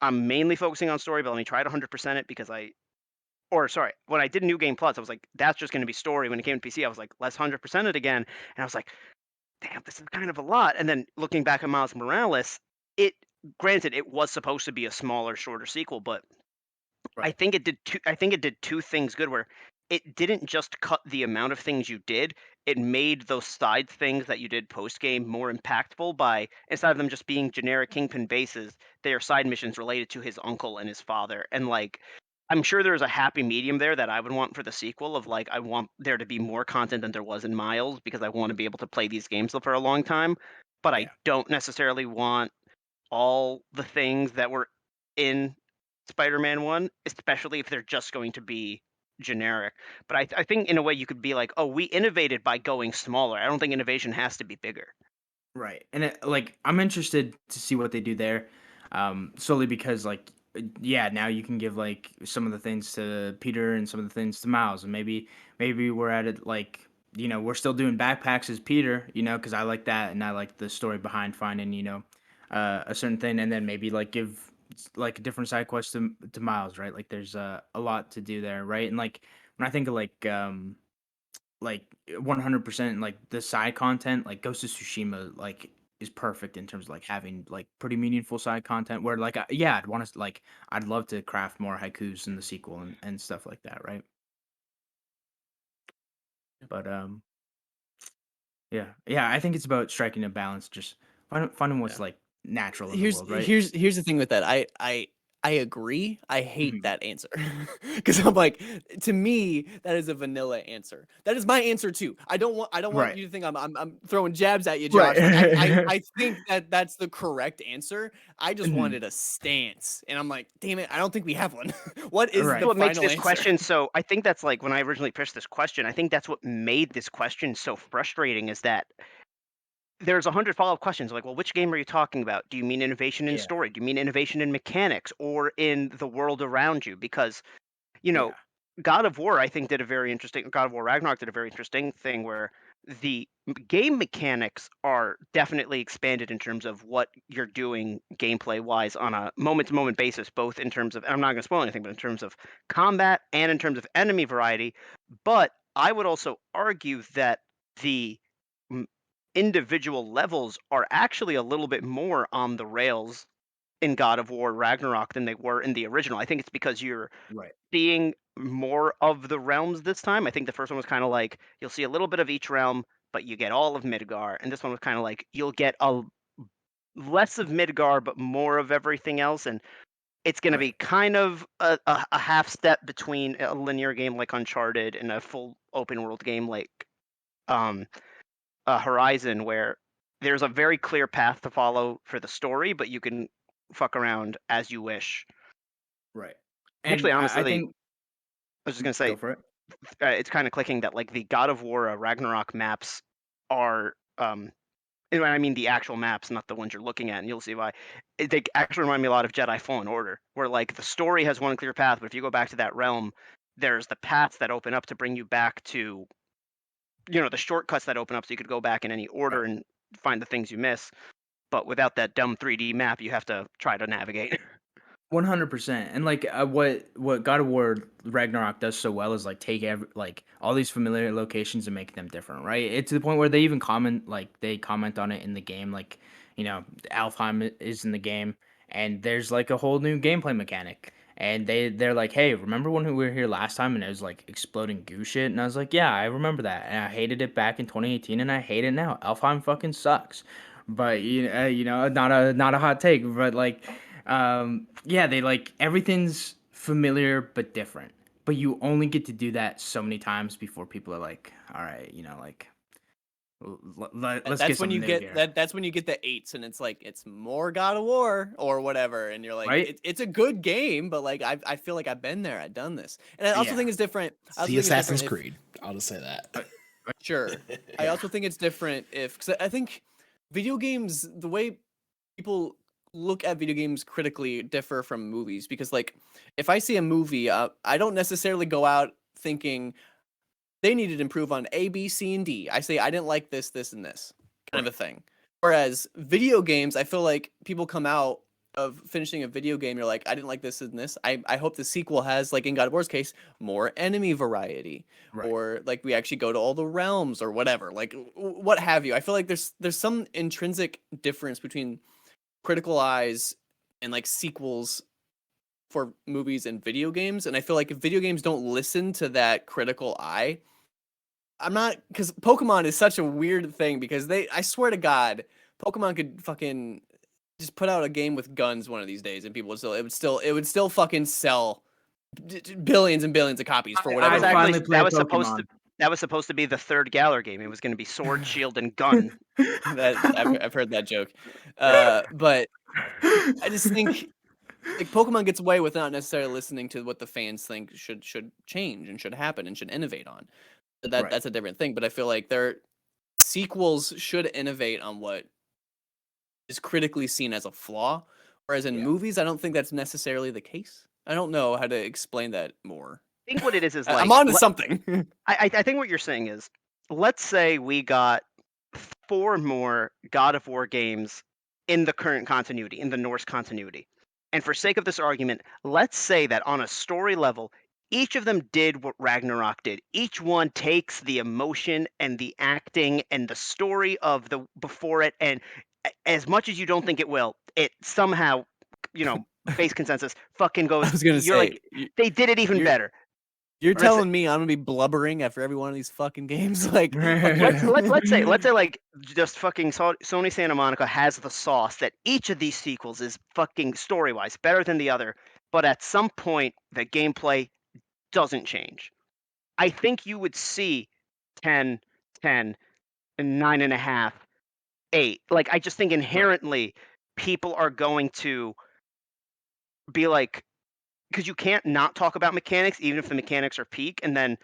I'm mainly focusing on story, but let me try to 100% it because or sorry, when I did New Game Plus, I was like, that's just going to be story. When it came to PC, I was like, let's 100% it again. And I was like, damn, this is kind of a lot. And then looking back at Miles Morales, it, granted, it was supposed to be a smaller, shorter sequel, but I Right. think it did two things good where it didn't just cut the amount of things you did, it made those side things that you did post game more impactful by instead of them just being generic kingpin bases, they are side missions related to his uncle and his father. And like I'm sure there's a happy medium there that I would want for the sequel of like I want there to be more content than there was in Miles because I want to be able to play these games for a long time, but I Yeah. don't necessarily want all the things that were in Spider-Man 1, especially if they're just going to be generic. But I think in a way you could be like, "Oh, we innovated by going smaller." I don't think innovation has to be bigger. Right. And like I'm interested to see what they do there. Solely because like yeah, now you can give like some of the things to Peter and some of the things to Miles, and maybe we're at it like, we're still doing backpacks as Peter, because I like that and I like the story behind finding, a certain thing, and then maybe like give like a different side quest to Miles, right? Like there's a lot to do there, right? And like when I think of like 100% like the side content, like Ghost of Tsushima like is perfect in terms of like having like pretty meaningful side content where like yeah, I'd want to like I'd love to craft more haikus in the sequel and stuff like that, right? But yeah, I think it's about striking a balance, just finding what's Yeah. like natural in the Here's world, right? here's the thing with that. I agree. I hate Mhm. that answer because I'm like, to me, that is a vanilla answer. That is my answer too. I don't want Right. you to think I'm throwing jabs at you, Right. Josh. Like I think that that's the correct answer. I just Mhm. wanted a stance, and I'm like, damn it, I don't think we have one. What is That's the Right. what makes final this answer? question so I think that's, like, when I originally pitched this question, I think that's what made this question so frustrating is that there's 100 follow-up questions like, "Well, which game are you talking about? Do you mean innovation in Yeah. story? Do you mean innovation in mechanics or in the world around you?" Because, you know, Yeah. God of War, I think, did a very interesting God of War Ragnarok did a very interesting thing where the game mechanics are definitely expanded in terms of what you're doing gameplay-wise on a moment-to-moment basis, both in terms of and I'm not gonna spoil anything, but in terms of combat and in terms of enemy variety. But I would also argue that the m individual levels are actually a little bit more on the rails in God of War Ragnarok than they were in the original. I think it's because you're Right. seeing more of the realms this time. I think the first one was kind of like you'll see a little bit of each realm, but you get all of Midgar, and this one was kind of like you'll get a less of Midgar, but more of everything else, and it's going to be Right. kind of a half step between a linear game like Uncharted and a full open world game like um, Horizon, where there's a very clear path to follow for the story, but you can fuck around as you wish. Right. Actually, And I honestly, think I was just gonna say go for it. it's kind of clicking that like the God of War Ragnarok maps are and I mean the actual maps, not the ones you're looking at, and you'll see why. They actually remind me a lot of Jedi Fallen Order, where like the story has one clear path, but if you go back to that realm, there's the paths that open up to bring you back to the shortcuts that open up so you could go back in any order Right. and find the things you miss. But without that dumb 3D map, you have to try to navigate. 100%. And like what God of War Ragnarok does so well is like take like all these familiar locations and make them different, right? It's to the point where they comment on it in the game, like, Alfheim is in the game and there's like a whole new gameplay mechanic. And they're like, "Hey, remember when we were here last time and it was like exploding goo shit?" And I was like, "Yeah, I remember that." And I hated it back in 2018 and I hate it now. Alfheim fucking sucks. But not a hot take, but like yeah, they like everything's familiar but different. But you only get to do that so many times before people are like, all right, like let's get That's when something you new get here, that's when you get the eights, and it's like it's more God of War or whatever, and you're like, right? it's a good game, but like I feel like I've been there, I've done this, and I also Yeah. think it's different. I also See think it's Assassin's different if Creed. I'll just say that. Uh, sure. I yeah. also think it's different if because I think video games, the way people look at video games critically differ from movies because like if I see a movie, I don't necessarily go out thinking they needed to improve on A, B, C, and D. I say I didn't like this, this, and this kind of Right. a thing. Whereas video games, I feel like people come out of finishing a video game, you're like, I didn't like this and this. I hope the sequel has, like in God of War's case, more enemy variety. Right. Or like we actually go to all the realms or whatever. Like what have you. I feel like there's some intrinsic difference between critical eyes and like sequels for movies and video games. And I feel like if video games don't listen to that critical eye, I'm not because Pokemon is such a weird thing because I swear to God, Pokemon could fucking just put out a game with guns one of these days and people would still fucking sell billions and billions of copies for That whatever was I'd actually finally reason. play Pokemon. that was supposed to be the third Galar game. It was going to be sword, shield, and gun. That I've heard that joke, but I just think like Pokemon gets away with not necessarily listening to what the fans think should change and should happen and should innovate on. Right. That's a different thing, but I feel like their sequels should innovate on what is critically seen as a flaw Whereas in Yeah. movies, I don't think that's necessarily the case. I don't know how to explain that more. I think what it is I'm like on to something. I think what you're saying is, let's say we got 4 more God of War games in the current continuity, in the Norse continuity. And for sake of this argument, let's say that on a story level, each of them did what Ragnarok did. Each one takes the emotion and the acting and the story of the before it, and as much as you don't think it will, it somehow, base consensus fucking I goes. was gonna You're like, say they did it even you're better. you're Let's telling me I'm gonna be blubbering after every one of these fucking games. Like, fuck let's say like just fucking Sony Santa Monica has the sauce that each of these sequels is fucking story wise better than the other, but at some point the gameplay doesn't change. I think you would see 10, 10, and 9.5, 8. Like I just think Right. inherently people are going to be like, because you can't not talk about mechanics even if the mechanics are peak, and then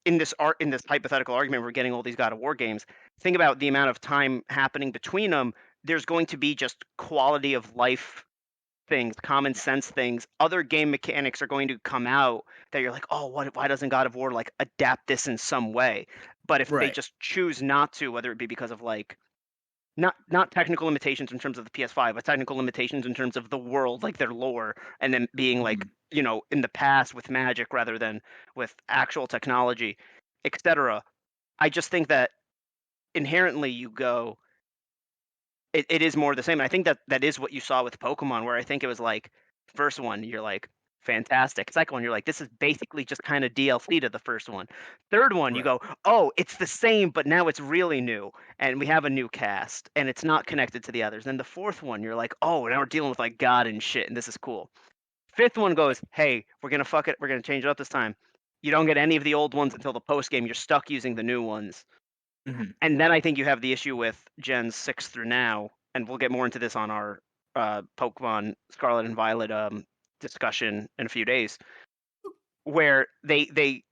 in this hypothetical argument, we're getting all these God of War games. Think about the amount of time happening between them. There's going to be just quality of life things, common sense things. Other game mechanics are going to come out that you're like, oh, why doesn't God of War like adapt this in some way? But if they Right. just choose not to, whether it be because of like not technical limitations in terms of the PS5, but technical limitations in terms of the world, like their lore, and then being like, in the past with magic rather than with actual technology, etc. I just think that inherently you go, it is more the same. And I think that that is what you saw with Pokemon, where I think it was like, first one, you're like, fantastic. Second one, you're like, this is basically just kind of DLC to the first one. Third one, you Right. go, oh, it's the same, but now it's really new. And we have a new cast, and it's not connected to the others. Then the fourth one, you're like, oh, now we're dealing with like God and shit, and this is cool. Fifth one goes, hey, we're gonna fuck it, we're gonna change it up this time. You don't get any of the old ones until the post game. You're stuck using the new ones. Mhm. And then I think you have the issue with Gens 6 through now, and we'll get more into this on our Pokemon Scarlet and Violet discussion in a few days, where they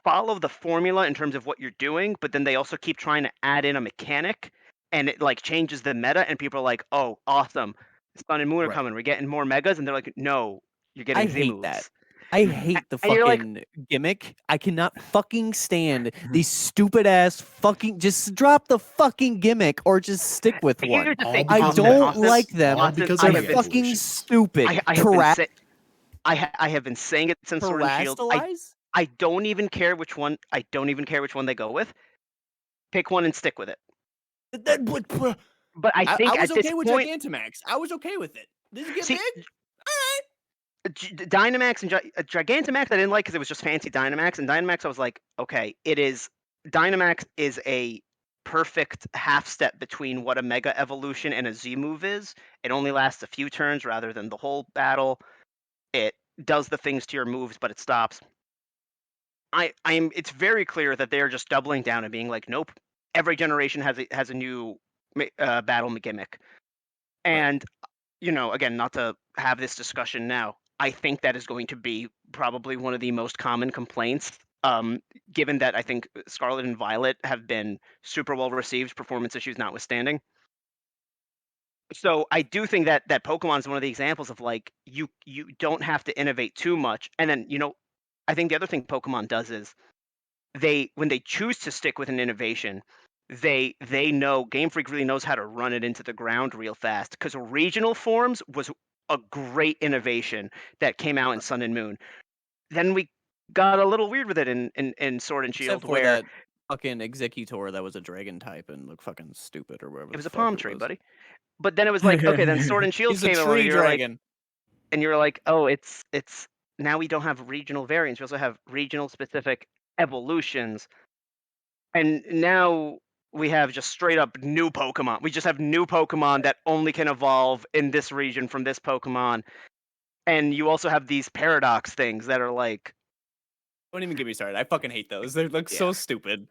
follow the formula in terms of what you're doing, but then they also keep trying to add in a mechanic, and it like changes the meta, and people are like, "Oh, awesome! Sun and Moon are Right. coming. We're getting more megas," and they're like, "No, you're I getting Z hate that. moves." I Mhm. hate the And you're like, fucking gimmick. I cannot fucking stand these stupid ass fucking. Just drop the fucking gimmick or just stick with here's one. the All thing, I because of don't Megas. like them. All Austin, because I of They're have Mega been, fucking evolutions. stupid. I have been I have been saying it since Sword and Shield. Terastalize? I don't even care which one. I don't even care which one they go with. Pick one and stick with it. But I I think was at this okay with point, Gigantamax. I was okay with it. Did it get see, big? Alright. Dynamax and Gigantamax, I didn't like because it was just fancy Dynamax. And Dynamax, I was like, okay, Dynamax is a perfect half step between what a Mega Evolution and a Z move is. It only lasts a few turns rather than the whole battle. It does the things to your moves, but it stops. It's very clear that they are just doubling down and being like, nope, every generation has a new battle gimmick. Right. And again, not to have this discussion now, I think that is going to be probably one of the most common complaints. Given that I think Scarlet and Violet have been super well received, performance issues notwithstanding. So I do think that Pokemon is one of the examples of like you don't have to innovate too much. And then I think the other thing Pokemon does is when they choose to stick with an innovation, they know Game Freak really knows how to run it into the ground real fast, because regional forms was a great innovation that came out in Sun and Moon. Then we got a little weird with it in Sword and Except Shield, for where that fucking Executor that was a dragon type and looked fucking stupid or whatever it the was a fuck palm it tree, was. buddy. But then it was like, okay, then Sword and Shield He's a came along, tree dragon. and you're like, oh, it's now we don't have regional variants. We also have regional specific evolutions. And now we have just straight up new Pokemon. We just have new Pokemon that only can evolve in this region from this Pokemon. And you also have these paradox things that are like, Don't even get me started. I fucking hate those. They look Yeah. so stupid.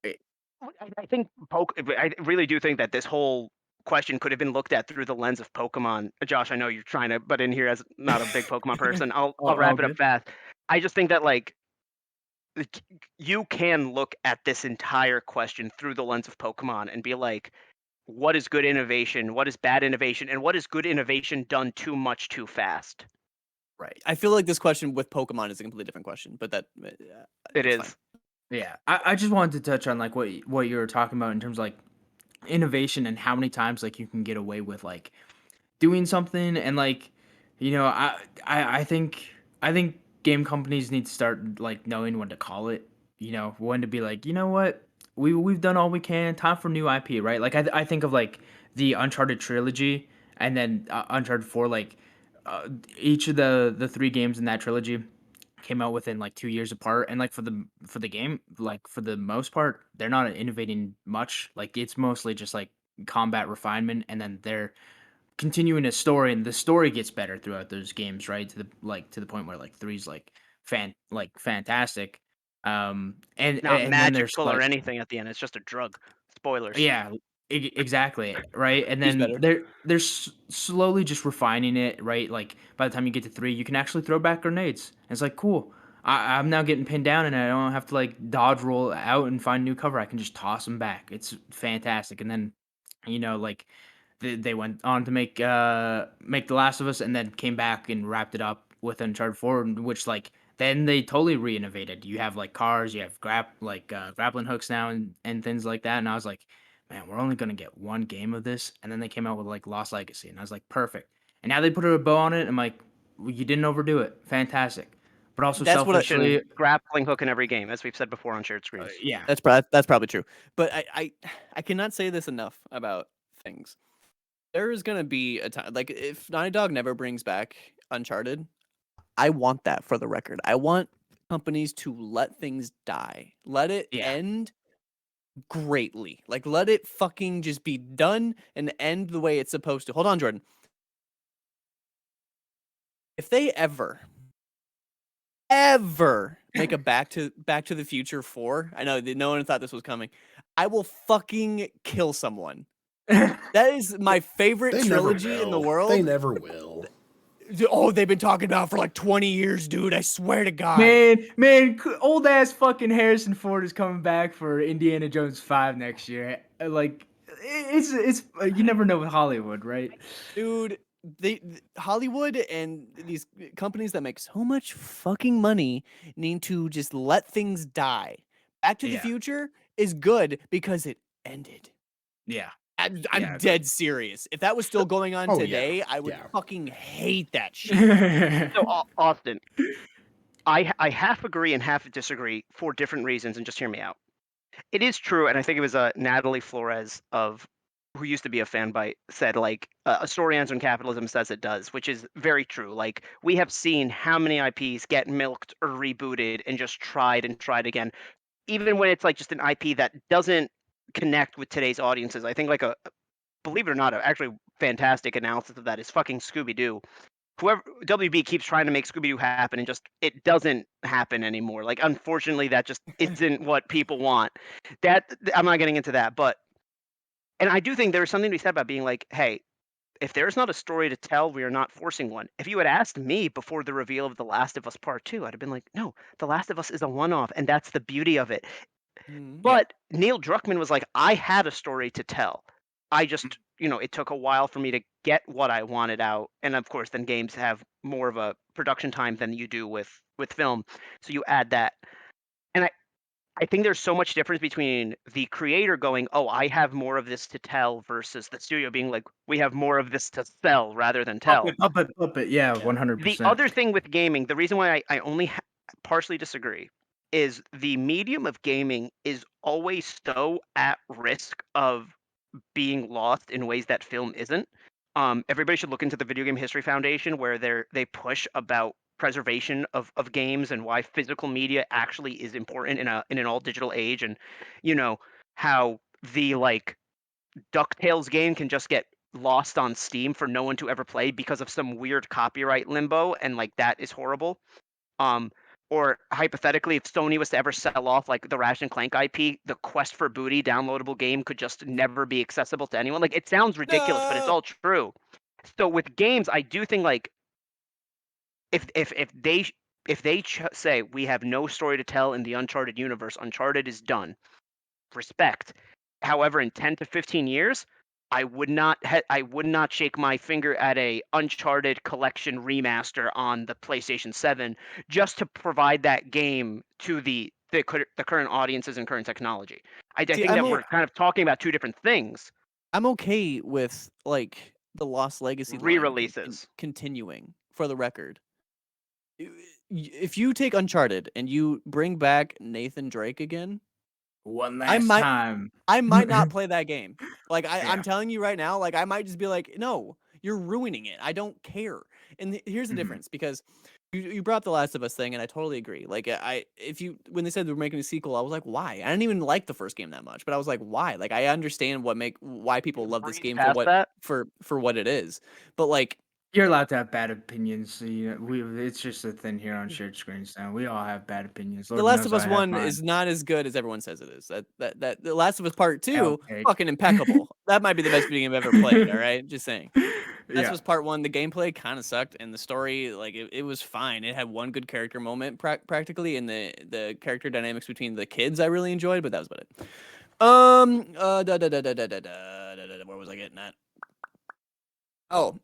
I think I really do think that this whole question could have been looked at through the lens of Pokemon. Josh, I know you're trying to butt in here as not a big Pokemon person. I'll All wrap it up good. fast. I just think that like you can look at this entire question through the lens of Pokemon and be like, what is good innovation, what is bad innovation, and what is good innovation done too much too fast. Right. I feel like this question with Pokemon is a completely different question, but It that's is. fine. Yeah, I just wanted to touch on like what you were talking about in terms of like innovation and how many times like you can get away with like doing something and like I think game companies need to start like knowing when to call it, when to be like, you know what, we've done all we can, time for new IP, right? Like I think of like the Uncharted trilogy and then Uncharted 4, like each of the three games in that trilogy came out within like 2 years apart, and like for the game, like for the most part they're not innovating much. Like it's mostly just like combat refinement, and then they're continuing a story, and the story gets better throughout those games, right? To the point where like three's like fantastic. Not And then there's magical or like, anything at the end. It's just a drug. Spoilers. yeah, exactly, right? And Who's then better? they're slowly just refining it, right? Like by the time you get to 3, you can actually throw back grenades. And it's like, cool. I'm now getting pinned down, and I don't have to like dodge roll out and find new cover. I can just toss them back. It's fantastic. And then, like they went on to make The Last of Us, and then came back and wrapped it up with Uncharted 4, which like then they totally re-innovated. You have like cars, you have grappling hooks now, and things like that. And I was like, man, we're only gonna get one game of this. And then they came out with like Lost Legacy, and I was like, perfect. And now they put a bow on it. And I'm like, well, you didn't overdo it, fantastic. But also That's what I, selfishly, Grappling hook in every game, as we've said before on shared screens. yeah, that's probably true. But I cannot say this enough about things. There is gonna be a time, like if Naughty Dog never brings back Uncharted, I want that for the record. I want companies to let things die, let it yeah. end greatly, like let it fucking just be done and end the way it's supposed to. Hold on, Jordan. If they ever make a Back to the Future 4, I know that no one thought this was coming, I will fucking kill someone. That is my favorite They never trilogy in the will. world. They never will. Oh, they've been talking about it for like 20 years, dude. I swear to God. Man, old ass fucking Harrison Ford is coming back for Indiana Jones 5 next year. Like, it's you never know with Hollywood, right? Dude, Hollywood and these companies that make so much fucking money need to just let things die. Back to the Yeah. Future is good because it ended. Yeah. I'm Yeah, dead serious. If that was still going on Oh, today, yeah, I would yeah. fucking hate that shit. So, Austin, I half agree and half disagree for different reasons, and just hear me out. It is true, and I think it was Natalie Flores who used to be a fanbite said like a story ends when capitalism says it does, which is very true. Like we have seen how many IPs get milked or rebooted and just tried and tried again, even when it's like just an IP that doesn't connect with today's audiences. I think like believe it or not, a actually fantastic analysis of that is fucking Scooby Doo. Whoever WB keeps trying to make Scooby Doo happen, and just it doesn't happen anymore. Like unfortunately, that just isn't what people want. I'm not getting into that, but and I do think there's something to be said about being like, hey, if there's not a story to tell, we are not forcing one. If you had asked me before the reveal of The Last of Us Part 2, I'd have been like, no, The Last of Us is a one-off, and that's the beauty of it. Mhm. But Neil Druckmann was like, I had a story to tell. I just, it took a while for me to get what I wanted out. And of course, then games have more of a production time than you do with film. So you add that. And I think there's so much difference between the creator going, oh, I have more of this to tell versus the studio being like, we have more of this to sell rather than tell. Puppet, yeah, Yeah. 100%. The other thing with gaming, the reason why I only partially disagree is the medium of gaming is always so at risk of being lost in ways that film isn't. Everybody should look into the Video Game History Foundation, where they push about preservation of games and why physical media actually is important in an all digital age, and how the like DuckTales game can just get lost on Steam for no one to ever play because of some weird copyright limbo, and like that is horrible. Um, or hypothetically, if Sony was to ever sell off like the Ratchet and Clank IP, the Quest for Booty downloadable game could just never be accessible to anyone. Like it sounds ridiculous, but it's No. all true. So with games, I do think like if they say we have no story to tell in the Uncharted universe, Uncharted is done. Respect. However, in 10 to 15 years, I would not shake my finger at a Uncharted collection remaster on the PlayStation 7 just to provide that game to the current audiences and current technology. I See, think that we're kind of talking about two different things. I'm okay with like the Lost Legacy line Re-releases. continuing. For the record, if you take Uncharted and you bring back Nathan Drake again, One I last might time. I might not play that game. Like I'm Yeah. telling you right now, like I might just be like, no, you're ruining it. I don't care. And here's the Mhm. difference because you brought up the Last of Us thing, and I totally agree. Like when they said they were making a sequel, I was like, why? I didn't even like the first game that much, but I was like, why? Like I understand why people love this Breeze game past that. for what it is, but like You're allowed to have bad opinions. So, it's just a thing here on shared screens now. We all have bad opinions. The Lord Last knows of I Us have 1 mine. is not as good as everyone says it is. That The Last of Us Part 2, Okay. fucking impeccable. That might be the best video game I've ever played, all right? Just saying. Last Yeah. of Us Part 1, the gameplay kind of sucked, and the story, like, it was fine. It had one good character moment, practically, and the character dynamics between the kids I really enjoyed, but that was about it. Where was I getting at? Oh,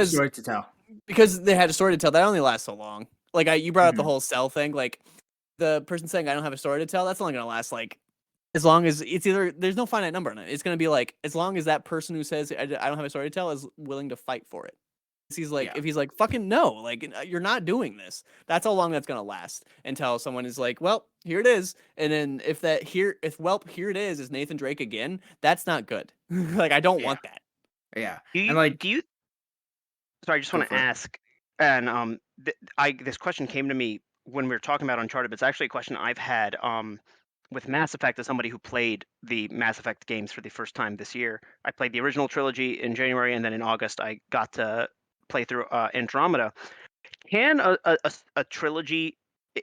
Story to tell. because they had a story to tell. That only lasts so long. Like, you brought up the Mhm. whole cell thing, like, the person saying I don't have a story to tell, that's only gonna last like as long as it's either there's no finite number on it. It's gonna be like as long as that person who says I don't have a story to tell is willing to fight for it. He's like, Yeah. if he's like, fucking no, like you're not doing this. That's how long that's gonna last until someone is like, well, here it is. And then if here it is Nathan Drake again, that's not good. Like I don't Yeah. want that. Yeah. Do And you like, do you Sorry, I just go want to for it. ask, and this question came to me when we were talking about Uncharted, but it's actually a question I've had with Mass Effect as somebody who played the Mass Effect games for the first time this year. I played the original trilogy in January, and then in August I got to play through Andromeda. Can a trilogy i-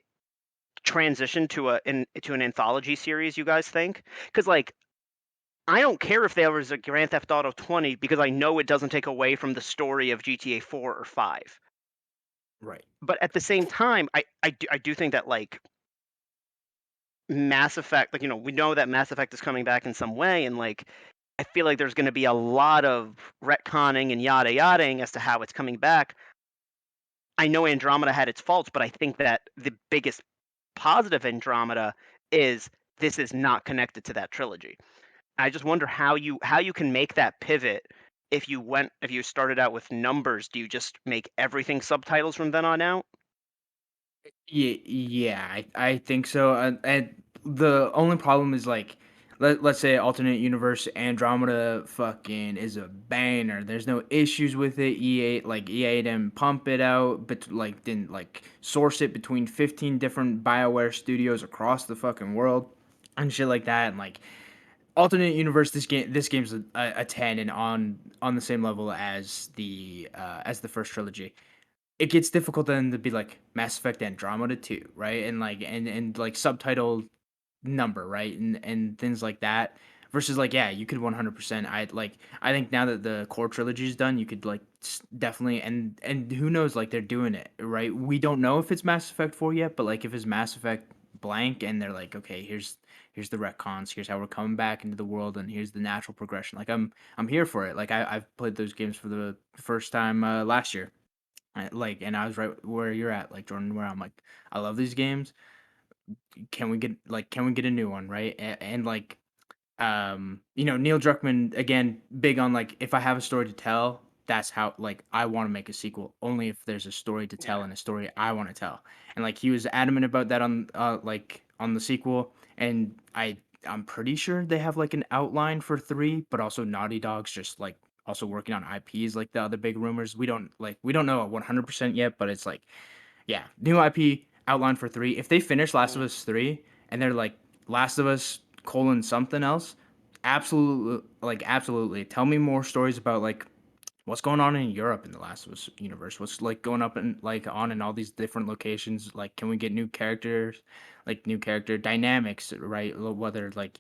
transition to an anthology series? You guys think? Because like I don't care if there was a Grand Theft Auto 20 because I know it doesn't take away from the story of GTA 4 or 5. Right. But at the same time, I do think that like Mass Effect, like we know that Mass Effect is coming back in some way, and like I feel like there's going to be a lot of retconning and yada yadaing as to how it's coming back. I know Andromeda had its faults, but I think that the biggest positive Andromeda is this is not connected to that trilogy. I just wonder how you can make that pivot if you started out with numbers. Do you just make everything subtitles from then on out? Yeah, I think so. And the only problem is like, let's say alternate universe Andromeda fucking is a banger. There's no issues with it. EA didn't pump it out, but like didn't like source it between 15 different BioWare studios across the fucking world and shit like that. And like alternate universe, this game's a 10 and on the same level as the first trilogy. It gets difficult then to be like Mass Effect Andromeda 2, right? And like and like subtitle number, right? And things like that. Versus like, yeah, you could 100%. I think now that the core trilogy is done, you could like definitely and who knows, like they're doing it, right? We don't know if it's Mass Effect 4 yet, but like if it's Mass Effect blank and they're like, okay, here's the retcons, here's how we're coming back into the world, and here's the natural progression. Like I'm here for it. Like I've played those games for the first time last year. And I was right where you're at, like Jordan, where I'm like, I love these games. Can we get a new one, right? And like, Neil Druckmann again, big on like, if I have a story to tell, that's how like I want to make a sequel. Only if there's a story to tell Yeah. and a story I want to tell. And like he was adamant about that on on the sequel. And I'm pretty sure they have like an outline for 3, but also Naughty Dog's just like also working on IPs like the other big rumors. We don't know 100% yet, but it's like, yeah, new IP outline for 3. If they finish Last of Mm. Us 3 and they're like Last of Us colon something else, absolutely. Tell me more stories about like what's going on in Europe in the Last of Us universe. What's like going up and like on in all these different locations? Like, can we get new characters, like new character dynamics, right? Whether like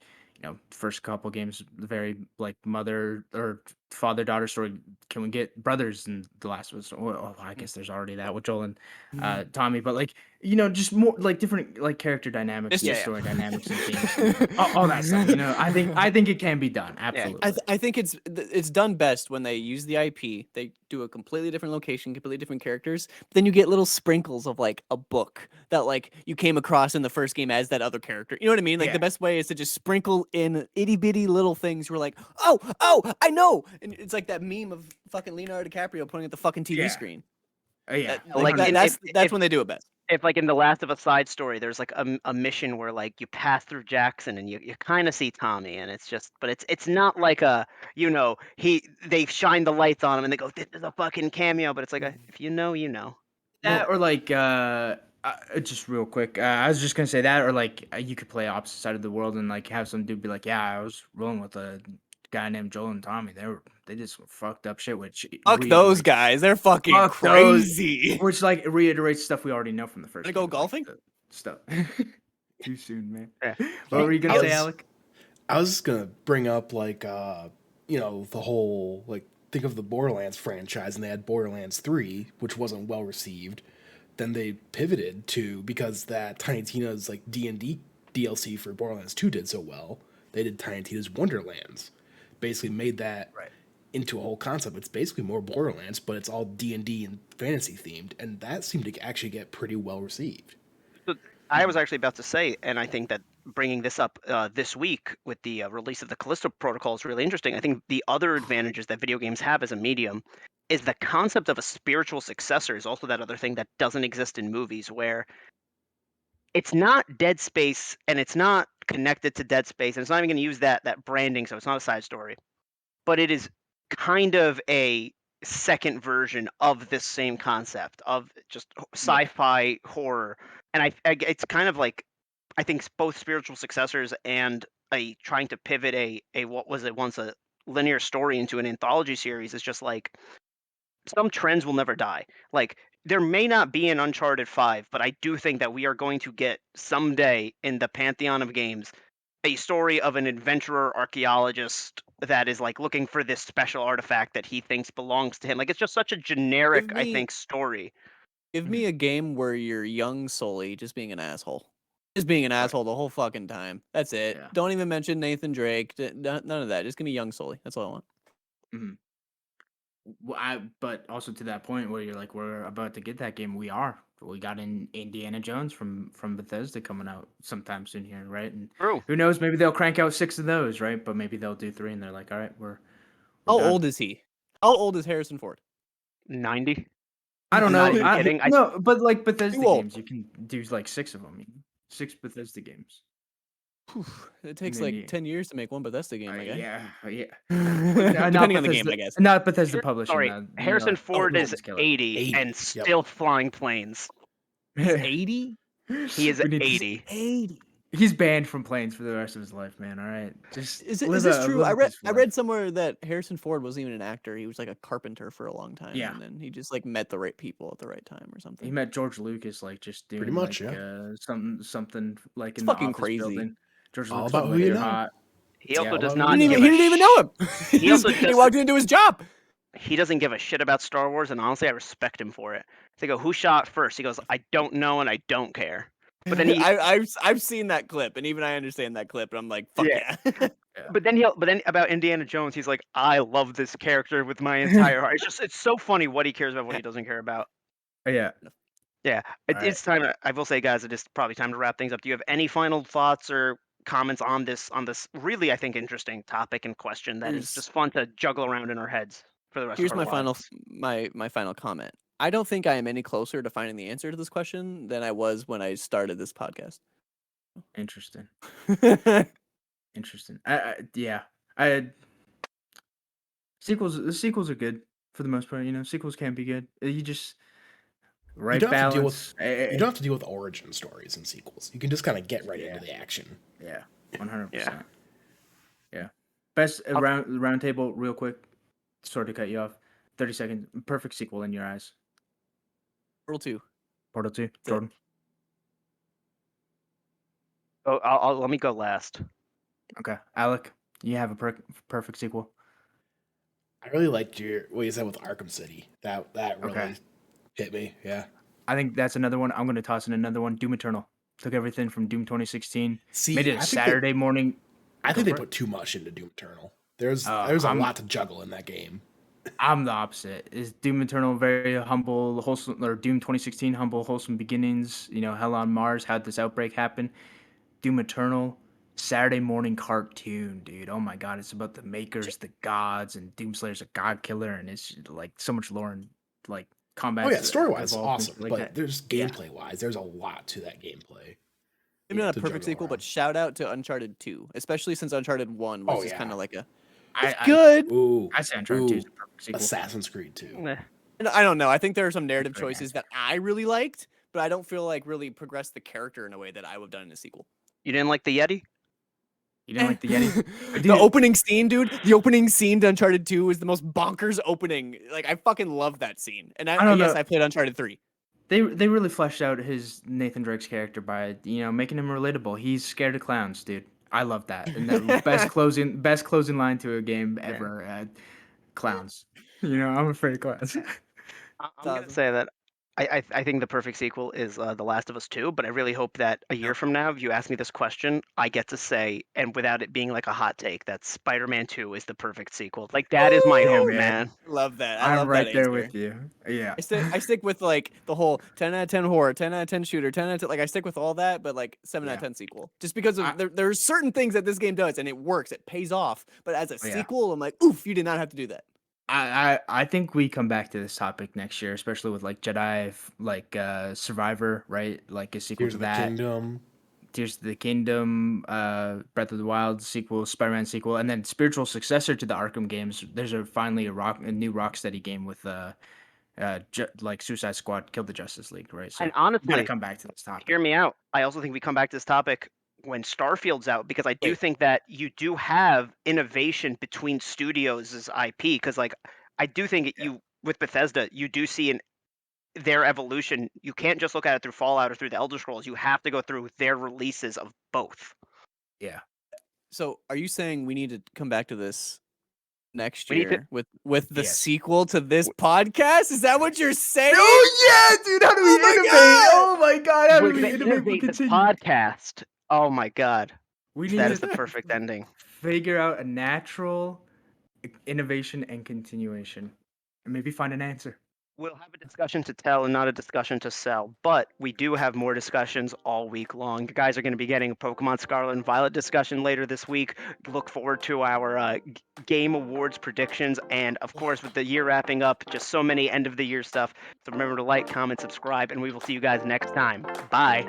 first couple games very like mother or father daughter story. Can we get brothers in the Last of Us? Oh, I guess there's already that with Joel and Tommy, but like just more like different like character dynamics and Yeah. story dynamics and themes, all that stuff. I think it can be done. Absolutely. I think it's done best when they use the IP. They do a completely different location, completely different characters. Then you get little sprinkles of like a book that like you came across in the first game as that other character. You know what I mean? Like Yeah. the best way is to just sprinkle in itty bitty little things. Where like, oh, I know, and it's like that meme of fucking Leonardo DiCaprio pointing at the fucking TV Yeah. screen. Yeah. Like, That's when they do it best. if like in the Last of Us side story, there's like a mission where like you pass through Jackson and you kind of see Tommy, and it's just, but it's not like they shine the lights on him and they go, this is a fucking cameo, but it's like if you know, you know. That or like just real quick, I was just gonna say that, or like you could play opposite side of the world and like have some dude be like, yeah, I was rolling with a guy named Joel and Tommy. They did some fucked up shit, which Fuck those guys. They're fucking Fuck those. crazy. which like reiterates stuff we already know from the first. Wanna go game, like golfing? the stuff. Too soon, man. Yeah. What were you gonna say, was- Alec? I was just gonna bring up like the whole like think of the Borderlands franchise, and they had Borderlands 3, which wasn't well received. Then they pivoted to, because that Tiny Tina's like D&D DLC for Borderlands 2 did so well, they did Tiny Tina's Wonderlands. Basically made that into a whole concept. It's basically more Borderlands, but it's all D&D and fantasy themed, and that seemed to actually get pretty well received. I was actually about to say, and I think that bringing this up this week with the release of the Callisto Protocol is really interesting. I think the other advantages that video games have as a medium is the concept of a spiritual successor is also that other thing that doesn't exist in movies, where it's not Dead Space and it's not connected to Dead Space, and it's not even going to use that branding, so it's not a side story, but it is kind of a second version of this same concept of just sci-fi horror, and it's kind of like, I think both spiritual successors and a trying to pivot a what was it once a linear story into an anthology series is just like some trends will never die. Like there may not be an Uncharted 5, but I do think that we are going to get someday in the pantheon of games a story of an adventurer archaeologist that is like looking for this special artifact that he thinks belongs to him. Like it's just such a generic, I think, story. Give me a game where you're young Sully just being an asshole. Just being an asshole the whole fucking time. That's it. Yeah. Don't even mention Nathan Drake. None of that. Just give me young Sully. That's all I want. But also to that point where you're like, we're about to get that game. We got in Indiana Jones from Bethesda coming out sometime soon here, right? And True. who knows? Maybe they'll crank out 6 of those, right? But maybe they'll do 3, and they're like, all right, we're How done. old is he? How old is Harrison Ford? 90. I don't I'm know. not even kidding. No, but like Bethesda Too old. games, you can do like 6 of them. 6 Bethesda games. It takes then like you- 10 years to make one Bethesda game, I guess. Yeah. Depending on the game, I guess. Not Bethesda publishing. Sorry, Harrison Ford is Bethesda's killer. 80 80, and yep. still flying planes. 80? He is We need to- 80. 80. He's banned from planes for the rest of his life, man. All right, just Is live this a- true? live I a read peaceful I life. read somewhere that Harrison Ford wasn't even an actor. He was like a carpenter for a long time. Yeah. And then he just like met the right people at the right time or something. He met George Lucas, like just doing Pretty much, like, something like It's in the fucking office crazy. building. George All Lucas about was who you like, know. hot. He also Yeah, does well, not he give didn't a even know him. He also he does- walked into his job. He doesn't give a shit about Star Wars, and honestly, I respect him for it. They go, "Who shot first?" He goes, "I don't know, and I don't care." But then he, I've seen that clip, and even I understand that clip, and I'm like, fuck yeah. but then about Indiana Jones, he's like, "I love this character with my entire heart." It's so funny what he cares about, what he doesn't care about. Yeah. Yeah, it's time. I will say, guys, it is probably time to wrap things up. Do you have any final thoughts or comments on this really, I think, interesting topic and question that is Here's- just fun to juggle around in our heads for the rest Here's of our my final lives? my final comment. I don't think I am any closer to finding the answer to this question than I was when I started this podcast. Interesting. There's Interesting. Yeah. The sequels are good for the most part. Sequels can be good. You just right don't have to deal balance. You don't have to deal with origin stories and sequels. You can just kind of get right Yeah. into the action. Yeah, 100%. Yeah. Yeah. Best round table, real quick. Sorry to cut you off. 30 seconds. Perfect sequel in your eyes. Portal 2. Portal 2. it. Jordan. Oh, let me go last. Okay. Alec, you have a perfect sequel. I really liked what you said with Arkham City. That really Okay. hit me. Yeah. I think that's another one. I'm gonna toss in another one. Doom Eternal took everything from Doom 2016, See, made it a Saturday morning. I Go think they for it. put too much into Doom Eternal. There's Uh, a I'm lot to juggle in that game. I'm the opposite. Is Doom Eternal very humble, wholesome, or Doom 2016 humble, wholesome beginnings? You know, Hell on Mars. How'd this outbreak happen? Doom Eternal, Saturday morning cartoon, dude. Oh my god, it's about the makers, the gods, and Doomslayer's a god killer, and it's like so much lore and like Oh yeah, combat's story wise, evolved and awesome. shit like But that. there's Yeah. gameplay wise, there's a lot to that gameplay. Maybe not a to perfect juggle sequel, but around. shout out to Uncharted 2, especially since Uncharted 1 was Oh, just kind yeah. of like a I, it's I good. Ooh, I say Uncharted 2 is ooh, a perfect sequel. Assassin's Creed 2. Eh. And I don't know. I think there are some narrative Great choices answer. that I really liked, but I don't feel like really progressed the character in a way that I would have done in a sequel. You didn't like the Yeti? You didn't like the Yeti? The Dude. opening scene, dude. The opening scene to Uncharted 2 is the most bonkers opening. Like I fucking love that scene. And I don't yes, know. I played Uncharted 3. They really fleshed out his Nathan Drake's character by making him relatable. He's scared of clowns, dude. I love that. And the best closing line to a game ever. Clowns. I'm afraid of clowns. I'm gonna Awesome. say that I think the perfect sequel is The Last of Us 2, but I really hope that a year Yep. from now, if you ask me this question, I get to say, and without it being like a hot take, that Spider-Man 2 is the perfect sequel. Like that is my Yeah, hope, man. man. Love that. I I'm love right that there answer. with you. Yeah. I stick with like the whole 10 out of 10 horror, 10 out of 10 shooter, 10 out of 10, like I stick with all that, but like 7 out of Yeah. 10 sequel. Just because of I- there's certain things that this game does and it works, it pays off. But as a Yeah. sequel, I'm like, oof, you did not have to do that. I think we come back to this topic next year, especially with like Jedi, Survivor, right? Like a sequel Here's to the that. Kingdom. Tears of the Kingdom, Breath of the Wild sequel, Spider-Man sequel, and then spiritual successor to the Arkham games. There's finally a new Rocksteady game with like Suicide Squad killed the Justice League, right? So And we gotta honestly, come back to this topic. hear me out. I also think we come back to this topic when Starfield's out because I do Wait. think that you do have innovation between studios as IP. Because like I do think Yeah. you with Bethesda, you do see their evolution. You can't just look at it through Fallout or through the Elder Scrolls. You have to go through their releases of both. Yeah. So are you saying we need to come back to this next We need to- year with the Yes. sequel to this podcast? Is that what you're saying? Oh yeah, dude! How do we Oh my innovate? God! Oh my god! How do We're we gonna innovate? innovate this Continue. podcast. Oh my god, We need that to is the perfect ending. figure out a natural innovation and continuation, and maybe find an answer. We'll have a discussion to tell and not a discussion to sell, but we do have more discussions all week long. You guys are going to be getting a Pokemon Scarlet and Violet discussion later this week. Look forward to our Game Awards predictions, and of course, with the year wrapping up, just so many end of the year stuff. So remember to like, comment, subscribe, and we will see you guys next time. Bye.